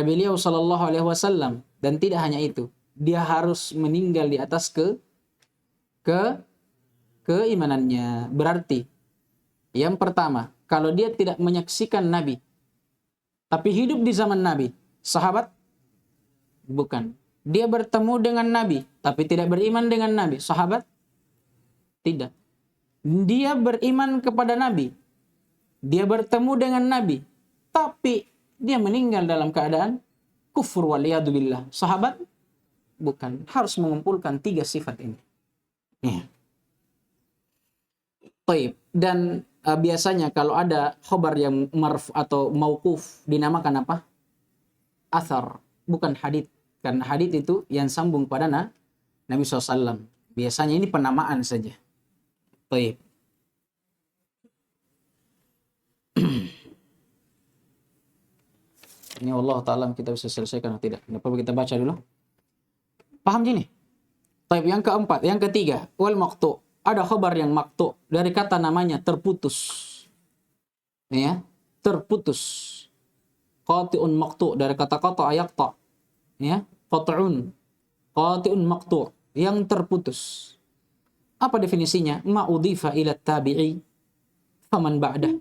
A: beliau SAW, dan tidak hanya itu, dia harus meninggal di atas keimanannya. Berarti yang pertama, kalau dia tidak menyaksikan Nabi, tapi hidup di zaman Nabi, sahabat? Bukan. Dia bertemu dengan Nabi, tapi tidak beriman dengan Nabi, sahabat? Tidak. Dia beriman kepada Nabi, dia bertemu dengan Nabi, tapi dia meninggal dalam keadaan kufur waliyadzubillah, sahabat? Bukan. Harus mengumpulkan 3 sifat ini. Ya. Taib. Dan biasanya kalau ada khobar yang marfu atau mauquf dinamakan apa? Athar, bukan hadits. Karena hadits itu yang sambung pada Nabi SAW. Biasanya ini penamaan saja. Baik. Ini Allah Ta'ala kita bisa selesaikan atau tidak. Tidak perlu kita baca dulu. Paham gini? Baik, yang keempat, yang ketiga, wal maqtu'. Ada khabar yang maqtu' dari kata namanya terputus. Ya, terputus. Qati'un maqtu' dari kata yaqta'. Ya, qat'un. Qati'un maqtu' yang terputus. Apa definisinya? Ma udhifa ila tabi'i faman ba'dah.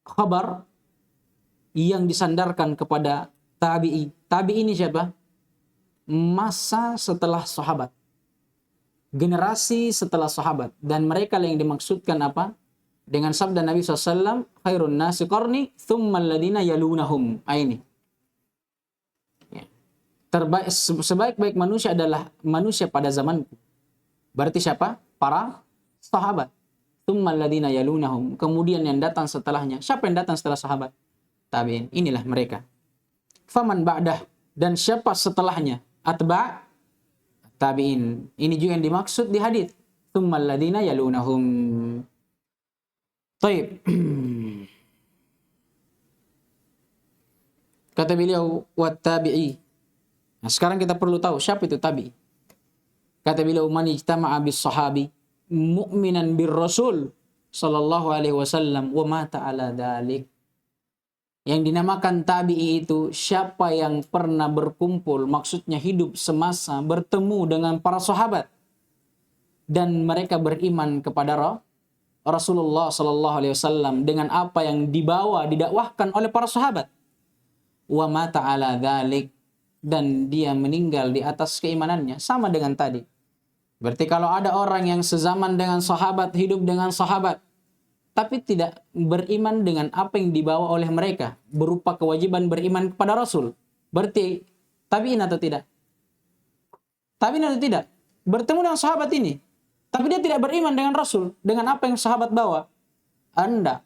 A: Khabar yang disandarkan kepada tabi'i. Tabi'i ini siapa? Masa setelah sahabat. Generasi setelah sahabat, dan mereka yang dimaksudkan apa? Dengan sabda Nabi SAW, khairun nasi qarni thumma alladhina yalunahum. Ini ya. Terbaik, sebaik-baik manusia adalah manusia pada zamanku. Berarti siapa? Para sahabat. Thumma alladhina yalunahum. Kemudian yang datang setelahnya. Siapa yang datang setelah sahabat? Tabi'in. Inilah mereka. Faman ba'dah, dan siapa setelahnya? Atba' tabi'in. Ini juga yang dimaksud di hadis. Tsummal ladina yalunahum. Baik. Kata beliau, wat tabi'i. Nah, sekarang kita perlu tahu siapa itu tabi'i. Kata beliau, man ijtama'a bis sahabi mu'minan bir rasul sallallahu alaihi wasallam wa mata ala dzalik. Yang dinamakan tabi'i itu siapa yang pernah berkumpul, maksudnya hidup semasa bertemu dengan para sahabat dan mereka beriman kepada Rasulullah sallallahu alaihi wasallam dengan apa yang didakwahkan oleh para sahabat. Wa mata ala dzalik, dan dia meninggal di atas keimanannya, sama dengan tadi. Berarti kalau ada orang yang sezaman dengan sahabat, hidup dengan sahabat, tapi tidak beriman dengan apa yang dibawa oleh mereka, berupa kewajiban beriman kepada Rasul, berarti tabi'in atau tidak? Tabi'in atau tidak? Bertemu dengan sahabat ini, tapi dia tidak beriman dengan Rasul, dengan apa yang sahabat bawa. Anda,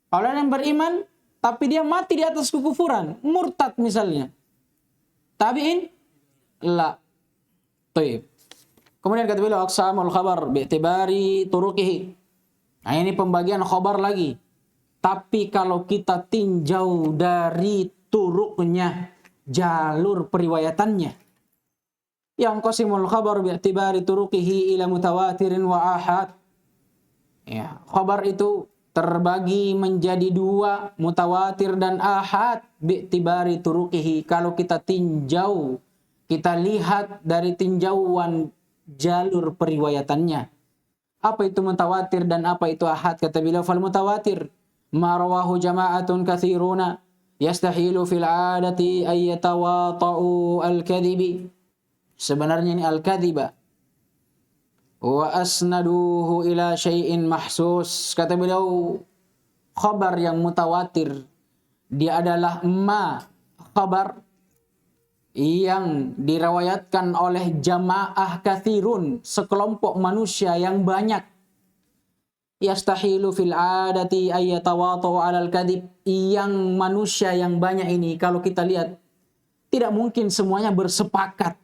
A: kalau yang beriman, tapi dia mati di atas kekufuran, murtad misalnya. Tabi'in? La. Taib. Kemudian kata beliau, aqsamul khabar bi'tibari turuqihi. Nah, ini pembagian khabar lagi. Tapi kalau kita tinjau dari turuknya, jalur periwayatannya. Yang qasimul khabar bi'tibari turuqihi ila mutawatirin wa ahad. Ya, khabar itu terbagi menjadi dua, mutawatir dan ahad bi'tibari turuqihi. Kalau kita tinjau, kita lihat dari tinjauan jalur periwayatannya. Apa itu mutawatir dan apa itu ahad? Kata beliau, fal mutawatir ma rawahu jama'atun katsiruna yastahilu fil 'adati ay yatawata'u al-kadhibi. Sebenarnya ini al-kadhiba wa asnaduhu ila syai'in mahsus. Kata beliau, khabar yang mutawatir dia adalah khabar yang dirawayatkan oleh jamaah kathirun, sekelompok manusia yang banyak. Yastahilu fil 'adati ay yatawata'u 'alal kadhib, yang manusia yang banyak ini kalau kita lihat tidak mungkin semuanya bersepakat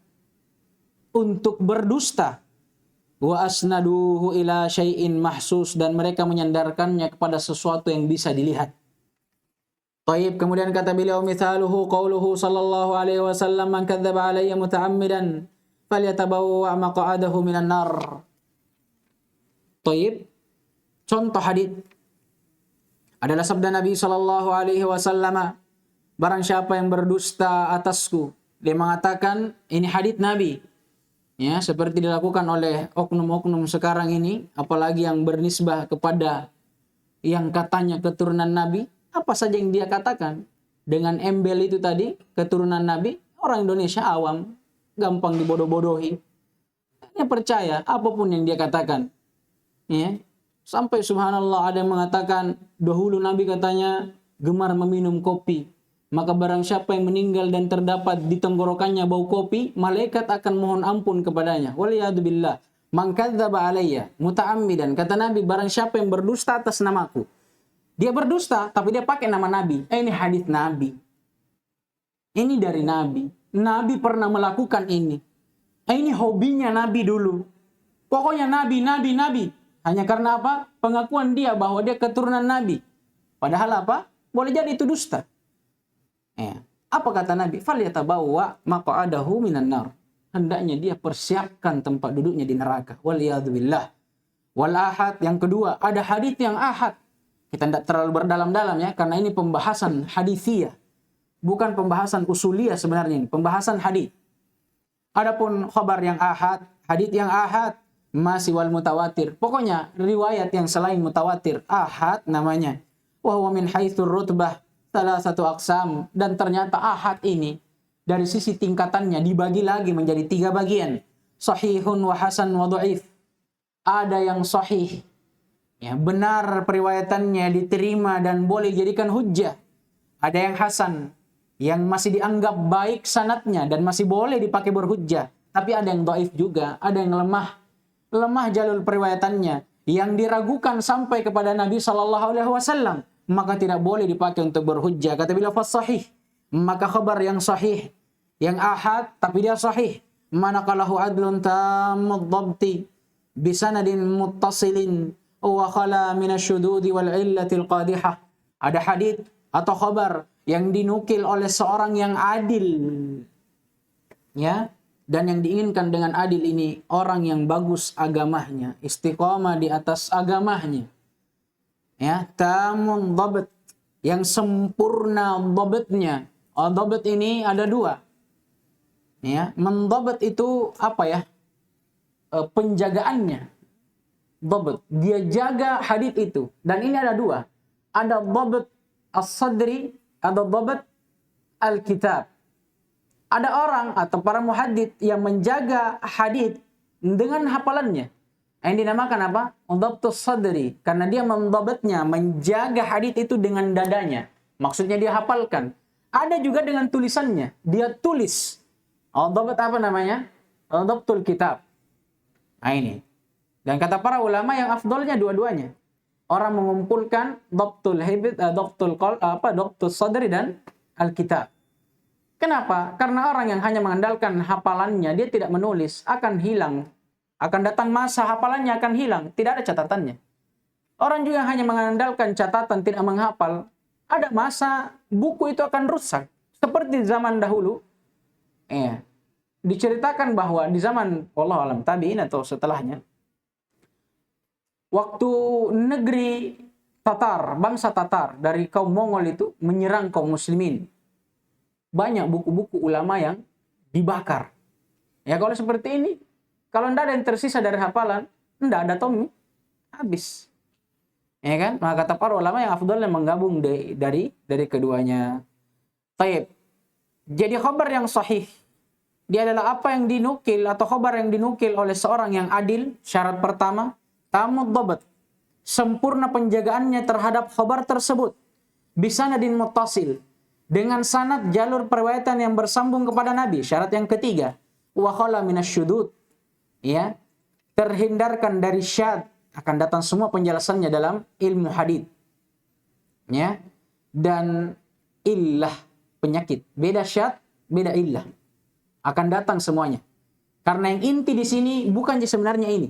A: untuk berdusta. Wa asnaduhu ila syai'in mahsus, dan mereka menyandarkannya kepada sesuatu yang bisa dilihat. Taib, kemudian kata beliau, mithaluhu qauluhu sallallahu alaihi wasallam, man kadzdzaba alayya muta'ammidan falyatabawwa maq'adahu minan nar. Taib, contoh hadits adalah sabda Nabi sallallahu alaihi wasallam, barang siapa yang berdusta atasku. Dia mengatakan, ini hadits Nabi. Ya, seperti dilakukan oleh oknum-oknum sekarang ini, apalagi yang bernisbah kepada yang katanya keturunan Nabi. Apa saja yang dia katakan dengan embel itu tadi, keturunan Nabi, orang Indonesia awam, gampang dibodoh-bodohi. Dia percaya apapun yang dia katakan. Ya. Sampai subhanallah ada yang mengatakan, dahulu Nabi katanya gemar meminum kopi. Maka barang siapa yang meninggal dan terdapat di tenggorokannya bau kopi, malaikat akan mohon ampun kepadanya. Waliyadzubillah. Man kadzdzaba alayya muta'ammidan. Kata Nabi, barang siapa yang berdusta atas namaku. Dia berdusta, tapi dia pakai nama Nabi. Ini hadis Nabi. Ini dari Nabi. Nabi pernah melakukan ini. Ini hobinya Nabi dulu. Pokoknya Nabi. Hanya karena apa? Pengakuan dia bahwa dia keturunan Nabi. Padahal apa? Boleh jadi itu dusta. Apa kata Nabi? Falyatabawwa maq'adahu minan nar. Hendaknya dia persiapkan tempat duduknya di neraka. Waliyadzubillah. Wal ahad, yang kedua, ada hadis yang ahad. Kita tidak terlalu berdalam-dalam ya, karena ini pembahasan hadithiyah. Bukan pembahasan usuliyah sebenarnya ini, pembahasan hadith. Adapun khabar yang ahad, hadith yang ahad, masih wal mutawatir. Pokoknya riwayat yang selain mutawatir, ahad namanya. Wa huwa min haitsul rutbah salah satu aqsam. Dan ternyata ahad ini, dari sisi tingkatannya dibagi lagi menjadi 3 bagian. Sahihun wa hasan wa dhaif. Ada yang sahih, ya, benar periwayatannya, diterima dan boleh dijadikan hujjah. Ada yang hasan, yang masih dianggap baik sanadnya dan masih boleh dipakai berhujjah. Tapi ada yang dhaif juga, ada yang lemah jalur periwayatannya, yang diragukan sampai kepada Nabi sallallahu alaihi wasallam, maka tidak boleh dipakai untuk berhujjah. Kata beliau, fasahih, maka khabar yang sahih, yang ahad tapi dia sahih, manaqalahu adlun tammud dhabti bisanadin muttasilin wa khala minasyududi wal illatil qadihah. Ada hadits atau khabar yang dinukil oleh seorang yang adil, ya, dan yang diinginkan dengan adil ini orang yang bagus agamanya, istiqamah di atas agamanya, ya, tamun dhabt, yang sempurna dhabtnya. Dhabt ini ada 2, ya. Mendhabt itu apa ya, penjagaannya. Dhabt, dia jaga hadits itu. Dan ini ada 2. Ada dhabt as-sadri, ada dhabt al-kitab. Ada orang atau para muhaddits yang menjaga hadits dengan hafalannya. Yang dinamakan apa? Dhabtus sadri. Karena dia mendhabatnya, menjaga hadis itu dengan dadanya. Maksudnya dia hafalkan. Ada juga dengan tulisannya. Dia tulis. Dhabat apa namanya? Dhabtul kitab. Nah ini. Dan kata para ulama yang afdolnya dua-duanya. Orang mengumpulkan dhabtul hibd, dhabtus sadri dan al-kitab. Kenapa? Karena orang yang hanya mengandalkan hafalannya, dia tidak menulis, akan hilang. Akan datang masa hafalannya akan hilang, tidak ada catatannya. Orang juga yang hanya mengandalkan catatan, tidak menghafal, ada masa buku itu akan rusak. Seperti zaman dahulu, diceritakan bahwa di zaman wallahu alam tabi'in atau setelahnya, waktu negeri Tatar, bangsa Tatar dari kaum Mongol itu menyerang kaum muslimin, banyak buku-buku ulama yang dibakar. Ya kalau seperti ini, kalau tidak ada yang tersisa dari hafalan, tidak ada tommy, habis. Ya kan? Maka kata para ulama yang afdalnya menggabung dari keduanya. Taib. Jadi khabar yang sahih, dia adalah apa yang dinukil atau khabar yang dinukil oleh seorang yang adil. Syarat pertama, tamud dhabat, sempurna penjagaannya terhadap khabar tersebut. Bisanadin muttasil, dengan sanad jalur periwayatan yang bersambung kepada Nabi. Syarat yang ketiga, wa khala minasyudud, ya, terhindarkan dari syad. Akan datang semua penjelasannya dalam ilmu hadits, ya. Dan illah, penyakit, beda syad, beda illah, akan datang semuanya. Karena yang inti di sini bukan sebenarnya ini.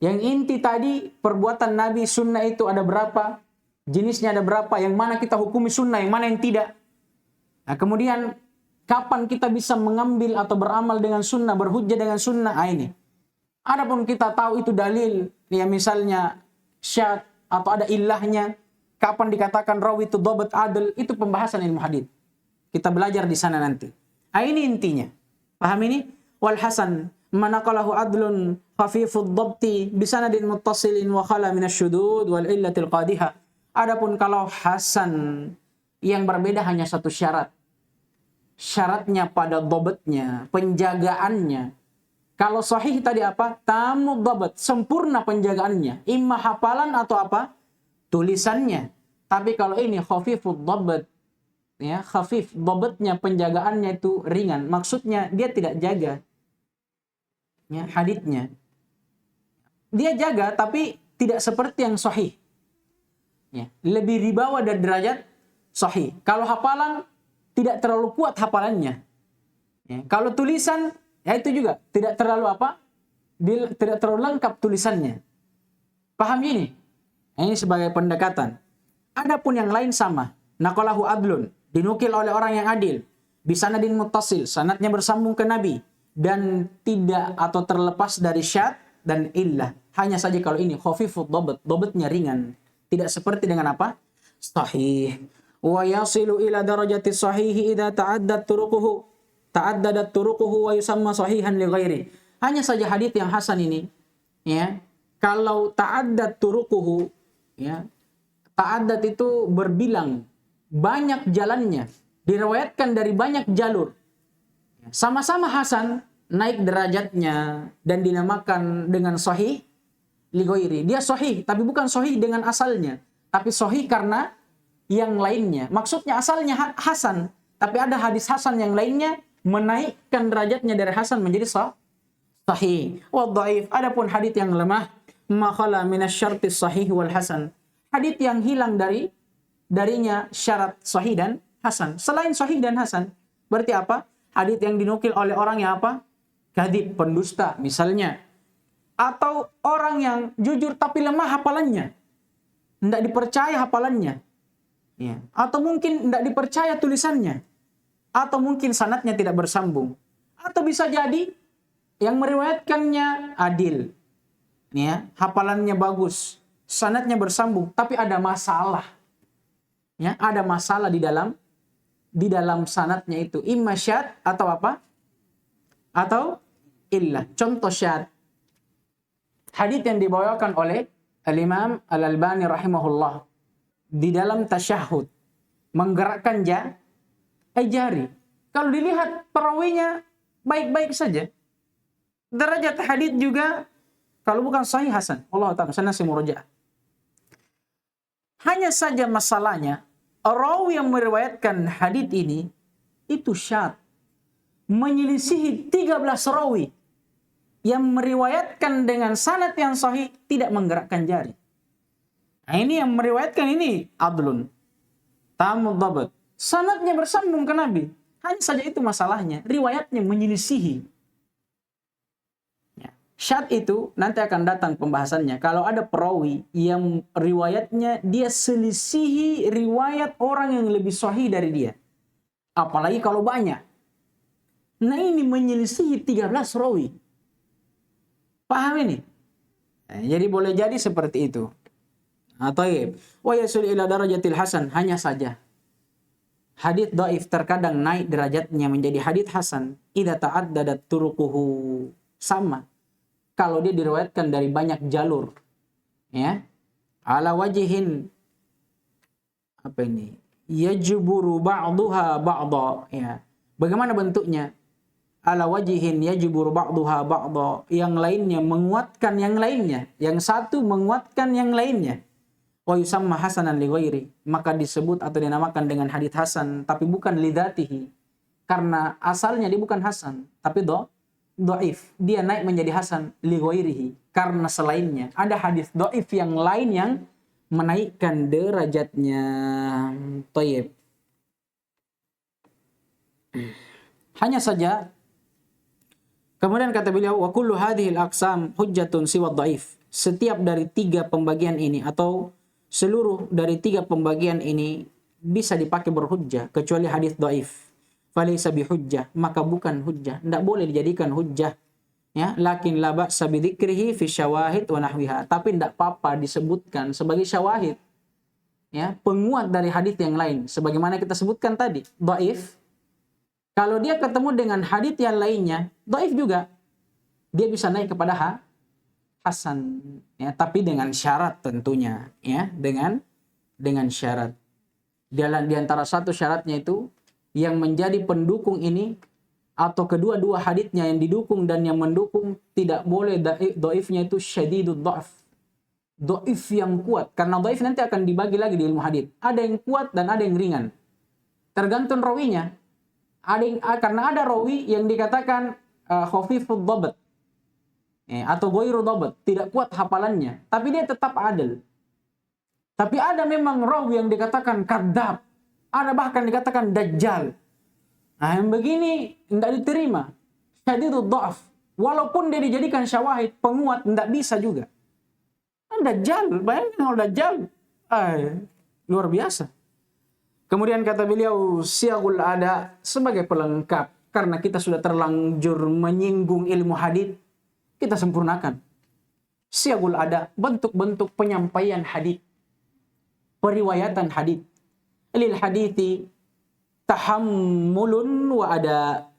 A: Yang inti tadi perbuatan Nabi, sunnah itu ada berapa, jenisnya ada berapa, yang mana kita hukumi sunnah, yang mana yang tidak. Nah kemudian kapan kita bisa mengambil atau beramal dengan sunnah, berhujjah dengan sunnah, ini. Adapun kita tahu itu dalil, ya misalnya syad atau ada ilahnya, kapan dikatakan rawi itu dhabat adil, itu pembahasan ilmu hadits. Kita belajar di sana nanti. Nah, ini intinya. Paham ini? Wal hasan manaqalahu adlun khafifud dhabti bisanadin muttasilin wa khala minasyudud wal illatil qadihah. Adapun kalau hasan yang berbeda hanya satu syarat. Syaratnya pada dhabatnya, penjagaannya. Kalau sahih tadi apa? Tamu dhabat, sempurna penjagaannya. Imma hafalan atau apa? Tulisannya. Tapi kalau ini khafifud dhabat, ya, khafif dhabatnya, penjagaannya itu ringan. Maksudnya dia tidak jaga, ya, haditsnya. Dia jaga tapi tidak seperti yang sahih. Ya, lebih di bawah dari derajat sahih. Kalau hafalan tidak terlalu kuat hafalannya. Ya, kalau tulisan, ya itu juga tidak terlalu apa? Tidak terlalu lengkap tulisannya. Paham ini? Ini sebagai pendekatan. Adapun yang lain sama. Naqalahu adlun, dinukil oleh orang yang adil. Bisanadin muttasil, sanadnya bersambung ke Nabi. Dan tidak atau terlepas dari syad dan illah. Hanya saja kalau ini khafifud dhabat, dhabatnya ringan. Tidak seperti dengan apa? Sahih. Wa yasilu ila darajati sahihi idza ta'addadat turuquhu wa yusamma sahihan li ghairi. Hanya saja hadits yang hasan ini, ya, kalau ta'addad turuquhu, ya, ta'addad itu berbilang, banyak jalannya, diriwayatkan dari banyak jalur. Sama-sama hasan, naik derajatnya dan dinamakan dengan sahih li ghairi. Dia sahih, tapi bukan sahih dengan asalnya, tapi sahih karena yang lainnya. Maksudnya asalnya hasan, tapi ada hadis hasan yang lainnya menaikkan derajatnya dari hasan menjadi sahih. Wa dhaif, adapun hadis yang lemah, ma khala minasyarti sahih wal hasan. Hadis yang hilang darinya syarat sahih dan hasan. Selain sahih dan hasan, berarti apa? Hadis yang dinukil oleh orang yang apa? Kadzib, pendusta misalnya. Atau orang yang jujur tapi lemah hafalannya. Tidak dipercaya hafalannya. Ya. Atau mungkin tidak dipercaya tulisannya. Atau mungkin sanadnya tidak bersambung. Atau bisa jadi yang meriwayatkannya adil. Ya, hafalannya bagus. Sanadnya bersambung. Tapi ada masalah. Ya, ada masalah di dalam sanadnya itu. Imma syad atau apa? Atau illah. Contoh syad. Hadits yang dibawakan oleh Al-Imam Al-Albani rahimahullah. Di dalam tasyahud, menggerakkan jari. Kalau dilihat perawinya baik-baik saja. derajat hadits juga kalau bukan sahih hasan. Allah Ta'ala sana murajaah. Hanya saja masalahnya rawi yang meriwayatkan hadits ini itu syadz, menyelisihi 13 rawi yang meriwayatkan dengan sanad yang sahih tidak menggerakkan jari. Nah, ini yang meriwayatkan ini adlun tamud dhabt, sanadnya bersambung ke Nabi. Hanya saja itu masalahnya, riwayatnya menyelisihi. Ya. Syadz itu nanti akan datang pembahasannya. Kalau ada perawi yang riwayatnya dia selisihi riwayat orang yang lebih sahih dari dia. Apalagi kalau banyak. Nah ini menyelisihi 13 rawi. Paham ini? Nah, jadi boleh jadi seperti itu. Atau wa yasul ila darajatil hasan, hanya saja hadits dhaif terkadang naik derajatnya menjadi hadits hasan idza ta'addadat turuquhu, sama kalau dia diriwayatkan dari banyak jalur, ya, ala wajhin apa ini yajburu ba'daha ba'dha, ya, bagaimana bentuknya, ala wajhin yajburu ba'daha ba'dha, yang lainnya menguatkan yang lainnya, yang satu menguatkan yang lainnya. Wa yusamma hasanan li ghairi, maka disebut atau dinamakan dengan hadits hasan, tapi bukan lidzatihi, karena asalnya dia bukan hasan, tapi dhaif. Dia naik menjadi hasan li ghairihi, karena selainnya ada hadits dhaif yang lain yang menaikkan derajatnya. Thayyib. Hanya saja kemudian kata beliau wa kullu hadhil aqsam hujjatun siwa dhaif. Setiap dari 3 pembagian ini atau seluruh dari 3 pembagian ini bisa dipakai berhujjah kecuali hadis dhaif. Falaysa bihujjah, maka bukan hujjah, tidak boleh dijadikan hujjah. Ya, lakin la ba'sa bidzikrihi fi syawahid wa nahwiha, tapi tidak apa-apa disebutkan sebagai syawahid. Ya, penguat dari hadis yang lain sebagaimana kita sebutkan tadi, dhaif. Kalau dia ketemu dengan hadis yang lainnya, dhaif juga. Dia bisa naik kepada hasan, ya, tapi dengan syarat tentunya, ya, dengan syarat. Di antara satu syaratnya itu yang menjadi pendukung ini atau kedua-dua haditsnya yang didukung dan yang mendukung tidak boleh dhaifnya itu syadidud dhaf. Dhaif yang kuat, karena dhaif nanti akan dibagi lagi di ilmu hadits. Ada yang kuat dan ada yang ringan. Tergantung rawinya. Karena ada rawi yang dikatakan khafifud dhabt, atau ghairu dhabt, tidak kuat hafalannya, tapi dia tetap adil. Tapi ada memang rawi yang dikatakan kadzab, ada bahkan dikatakan dajjal. Nah, yang begini tidak diterima. Syadidud dhaf, walaupun dia dijadikan syawahid, penguat, tidak bisa juga. Dajjal, bayangin kalau dajjal, luar biasa. Kemudian kata beliau siyagul ada sebagai pelengkap, karena kita sudah terlanjur menyinggung ilmu hadits, kita sempurnakan. Siyagul ada, bentuk-bentuk penyampaian hadits, periwayatan hadits. Lil hadithi tahammulun wa ada.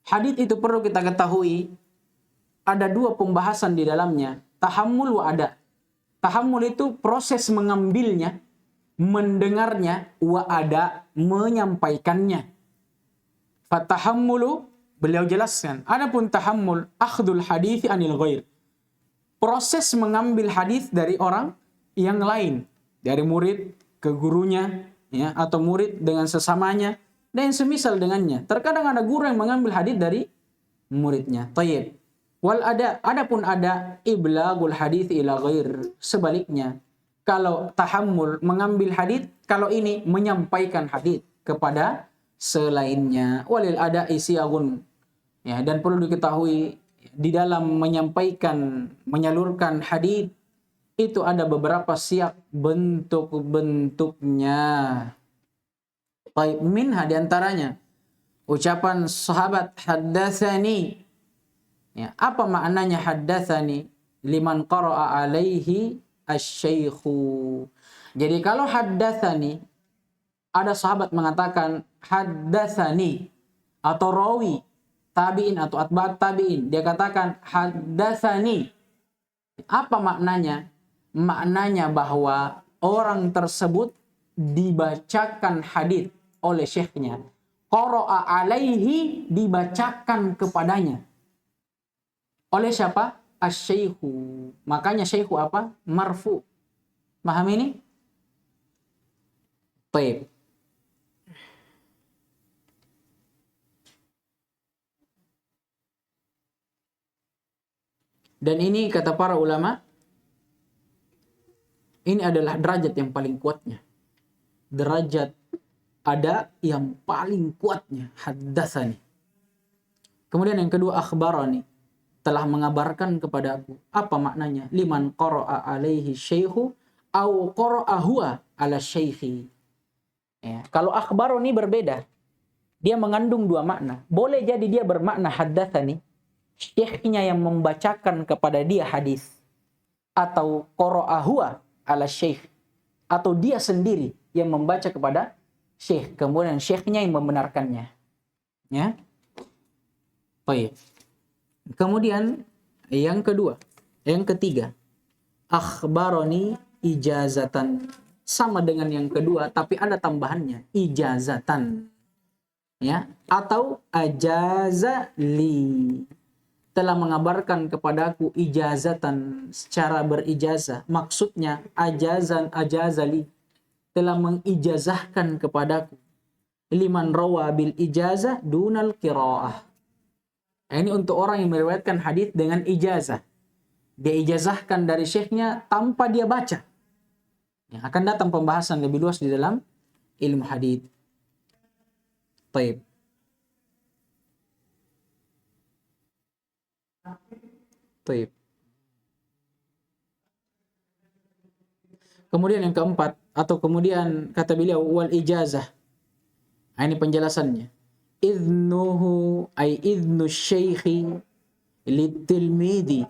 A: Hadits itu perlu kita ketahui ada 2 pembahasan di dalamnya, tahammul wa ada. Tahammul itu proses mengambilnya, mendengarnya, wa ada menyampaikannya. Fatahammulu beliau jelaskan. Adapun tahammul akhdul hadithi anil ghair. Proses mengambil hadis dari orang yang lain, dari murid ke gurunya, ya, atau murid dengan sesamanya dan semisal dengannya. Terkadang ada guru yang mengambil hadis dari muridnya. Thayyib. Wal ada, adapun ada iblagul hadis ila ghair. Sebaliknya, kalau tahammul mengambil hadis, kalau ini menyampaikan hadis kepada selainnya. Walil ada isyagun. Ya, dan perlu diketahui di dalam menyampaikan, menyalurkan hadis itu ada beberapa siap bentuk-bentuknya. Baik, minha di antaranya ucapan sahabat haddatsani. Ya, apa maknanya haddatsani? Liman qara'a alaihi asy-syaikhu. Jadi kalau haddatsani, ada sahabat mengatakan haddatsani, atau rawi tabi'in atau atba'at tabi'in, dia katakan haddatsani. Apa maknanya? Maknanya bahwa orang tersebut dibacakan hadis oleh syekhnya. Qara'a alaihi, dibacakan kepadanya. Oleh siapa? Asy-syaikhu. Makanya syaikhu apa? Marfu. Paham ini? Baik. Dan ini kata para ulama, ini adalah derajat yang paling kuatnya. Derajat ada yang paling kuatnya, haddatsani. Kemudian yang kedua, akhbarani, telah mengabarkan kepada aku. Apa maknanya? Liman qara'a alaihi syaikhu au qara'a huwa ala syaikhi. Ya, kalau akhbarani berbeda. Dia mengandung dua makna. Boleh jadi dia bermakna haddatsani, syekhnya yang membacakan kepada dia hadis, atau qara'a huwa ala syekh, atau dia sendiri yang membaca kepada syekh, kemudian syekhnya yang membenarkannya. Ya. Baik. Kemudian yang ketiga, akhbaroni ijazatan, sama dengan yang kedua tapi ada tambahannya, ijazatan. Ya, atau ajazali, telah mengabarkan kepadaku ijazatan, secara berijazah. Maksudnya ajazali, telah mengijazahkan kepadaku. Liman rawa bil ijazah dunal qiraah. Ini untuk orang yang meriwayatkan hadis dengan ijazah. Dia ijazahkan dari syekhnya tanpa dia baca. Ya, akan datang pembahasan lebih luas di dalam ilmu hadis. Baik. Baik. Kemudian yang keempat, atau kemudian kata beliau wal ijazah. Ini penjelasannya. Idnuhu ay idnu syekhi litilmidi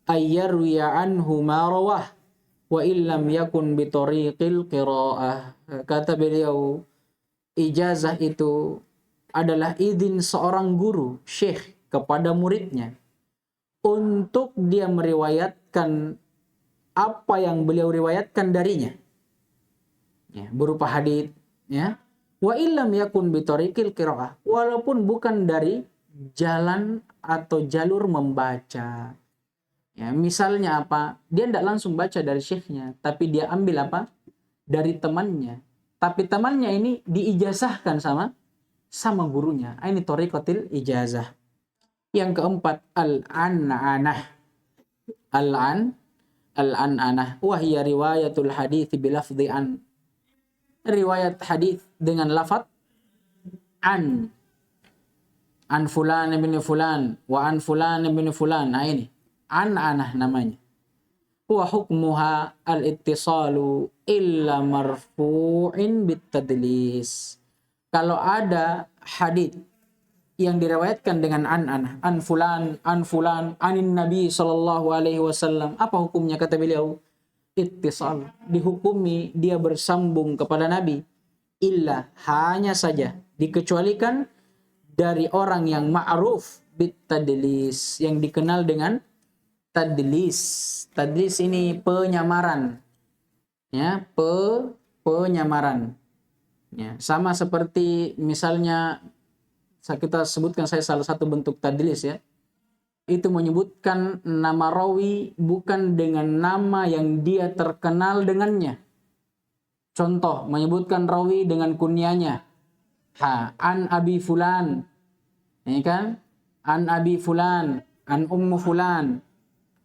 A: ay yarwiya anhu ma rawah wa illam yakun bitariqil qiraah. Kata beliau, ijazah itu adalah izin seorang guru, syekh, kepada muridnya untuk dia meriwayatkan apa yang beliau riwayatkan darinya, ya, berupa hadits, ya. Wa illam yakun bitariqil qiraah, walaupun bukan dari jalan atau jalur membaca. Ya, misalnya apa? Dia tidak langsung baca dari syekhnya, tapi dia ambil apa? Dari temannya. Tapi temannya ini diijazahkan sama gurunya. Ini tariqatil ijazah. Yang keempat, al-an'anah. Al-an'anah wa hiya riwayatul hadits bilafdhi an. Riwayat hadis dengan lafaz an fulan bin fulan wa an fulan bin fulan. Nah ini an'anah namanya. Wa hukmuha al-ittisalu illa marfu'in bitadlis. Kalau ada hadis yang diriwayatkan dengan an fulan, anin Nabi sallallahu alaihi wasallam, apa hukumnya? Kata beliau, ittisal, dihukumi dia bersambung kepada Nabi, illa, hanya saja dikecualikan dari orang yang ma'ruf bitadlis, yang dikenal dengan tadlis. Tadlis ini penyamaran, ya, penyamaran, ya, sama seperti misalnya kita sebutkan saya salah satu bentuk tadlis, ya, itu menyebutkan nama rawi bukan dengan nama yang dia terkenal dengannya. Contoh, menyebutkan rawi dengan kunyanya, an abi fulan, ini kan, an abi fulan, an ummu fulan.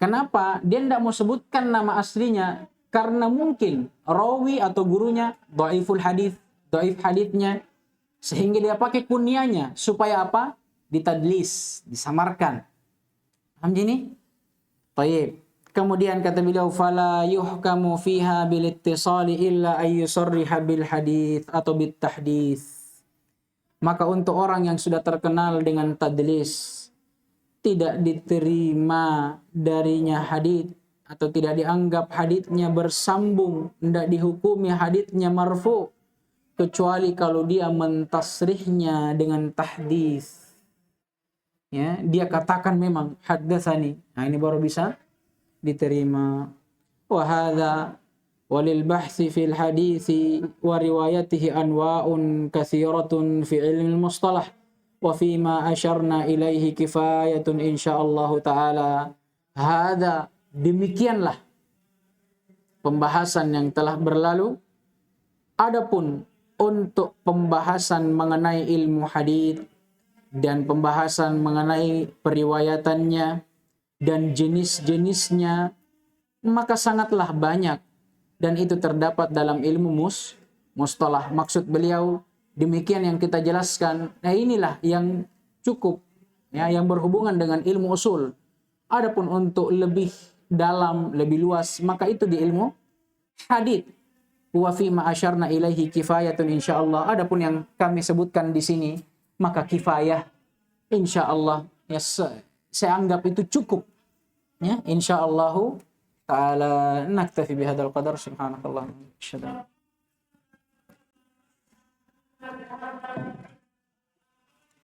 A: Kenapa dia tidak mau sebutkan nama aslinya? Karena mungkin rawi atau gurunya dhaiful hadis, dhaif hadisnya, sehingga dia pakai kunyanya supaya apa? Ditadlis, disamarkan. Paham ini? Baik. Kemudian kata beliau, fala yuhkamu fiha bil ittisali illa ay yusarriha bil hadits atau bit tahdits. Maka untuk orang yang sudah terkenal dengan tadlis, tidak diterima darinya hadits atau tidak dianggap haditsnya bersambung, tidak dihukumi haditsnya marfu, kecuali kalau dia mentasrihnya dengan tahdits. Ya, dia katakan memang haddatsani. Nah, ini baru bisa diterima. Wa hadza walil bahsi fil hadits wa riwayatihi anwa'un katsiratun fi ilmi mustalah wa fima asyarna ilaihi kifayatun insyaallah taala. Hada, demikianlah pembahasan yang telah berlalu. Adapun untuk pembahasan mengenai ilmu hadits dan pembahasan mengenai periwayatannya dan jenis-jenisnya, maka sangatlah banyak, dan itu terdapat dalam ilmu mustalah. Maksud beliau demikian yang kita jelaskan. Nah, inilah yang cukup, ya, yang berhubungan dengan ilmu usul. Adapun untuk lebih dalam, lebih luas, maka itu di ilmu hadits. Wa fi ma asyarna ilaihi kifayatun insyaallah. Adapun yang kami sebutkan di sini, maka kifayah insyaallah, ya, saya anggap itu cukup, ya, insyaallah taala. Naktafi bihadzal qadar. Subhanakallah.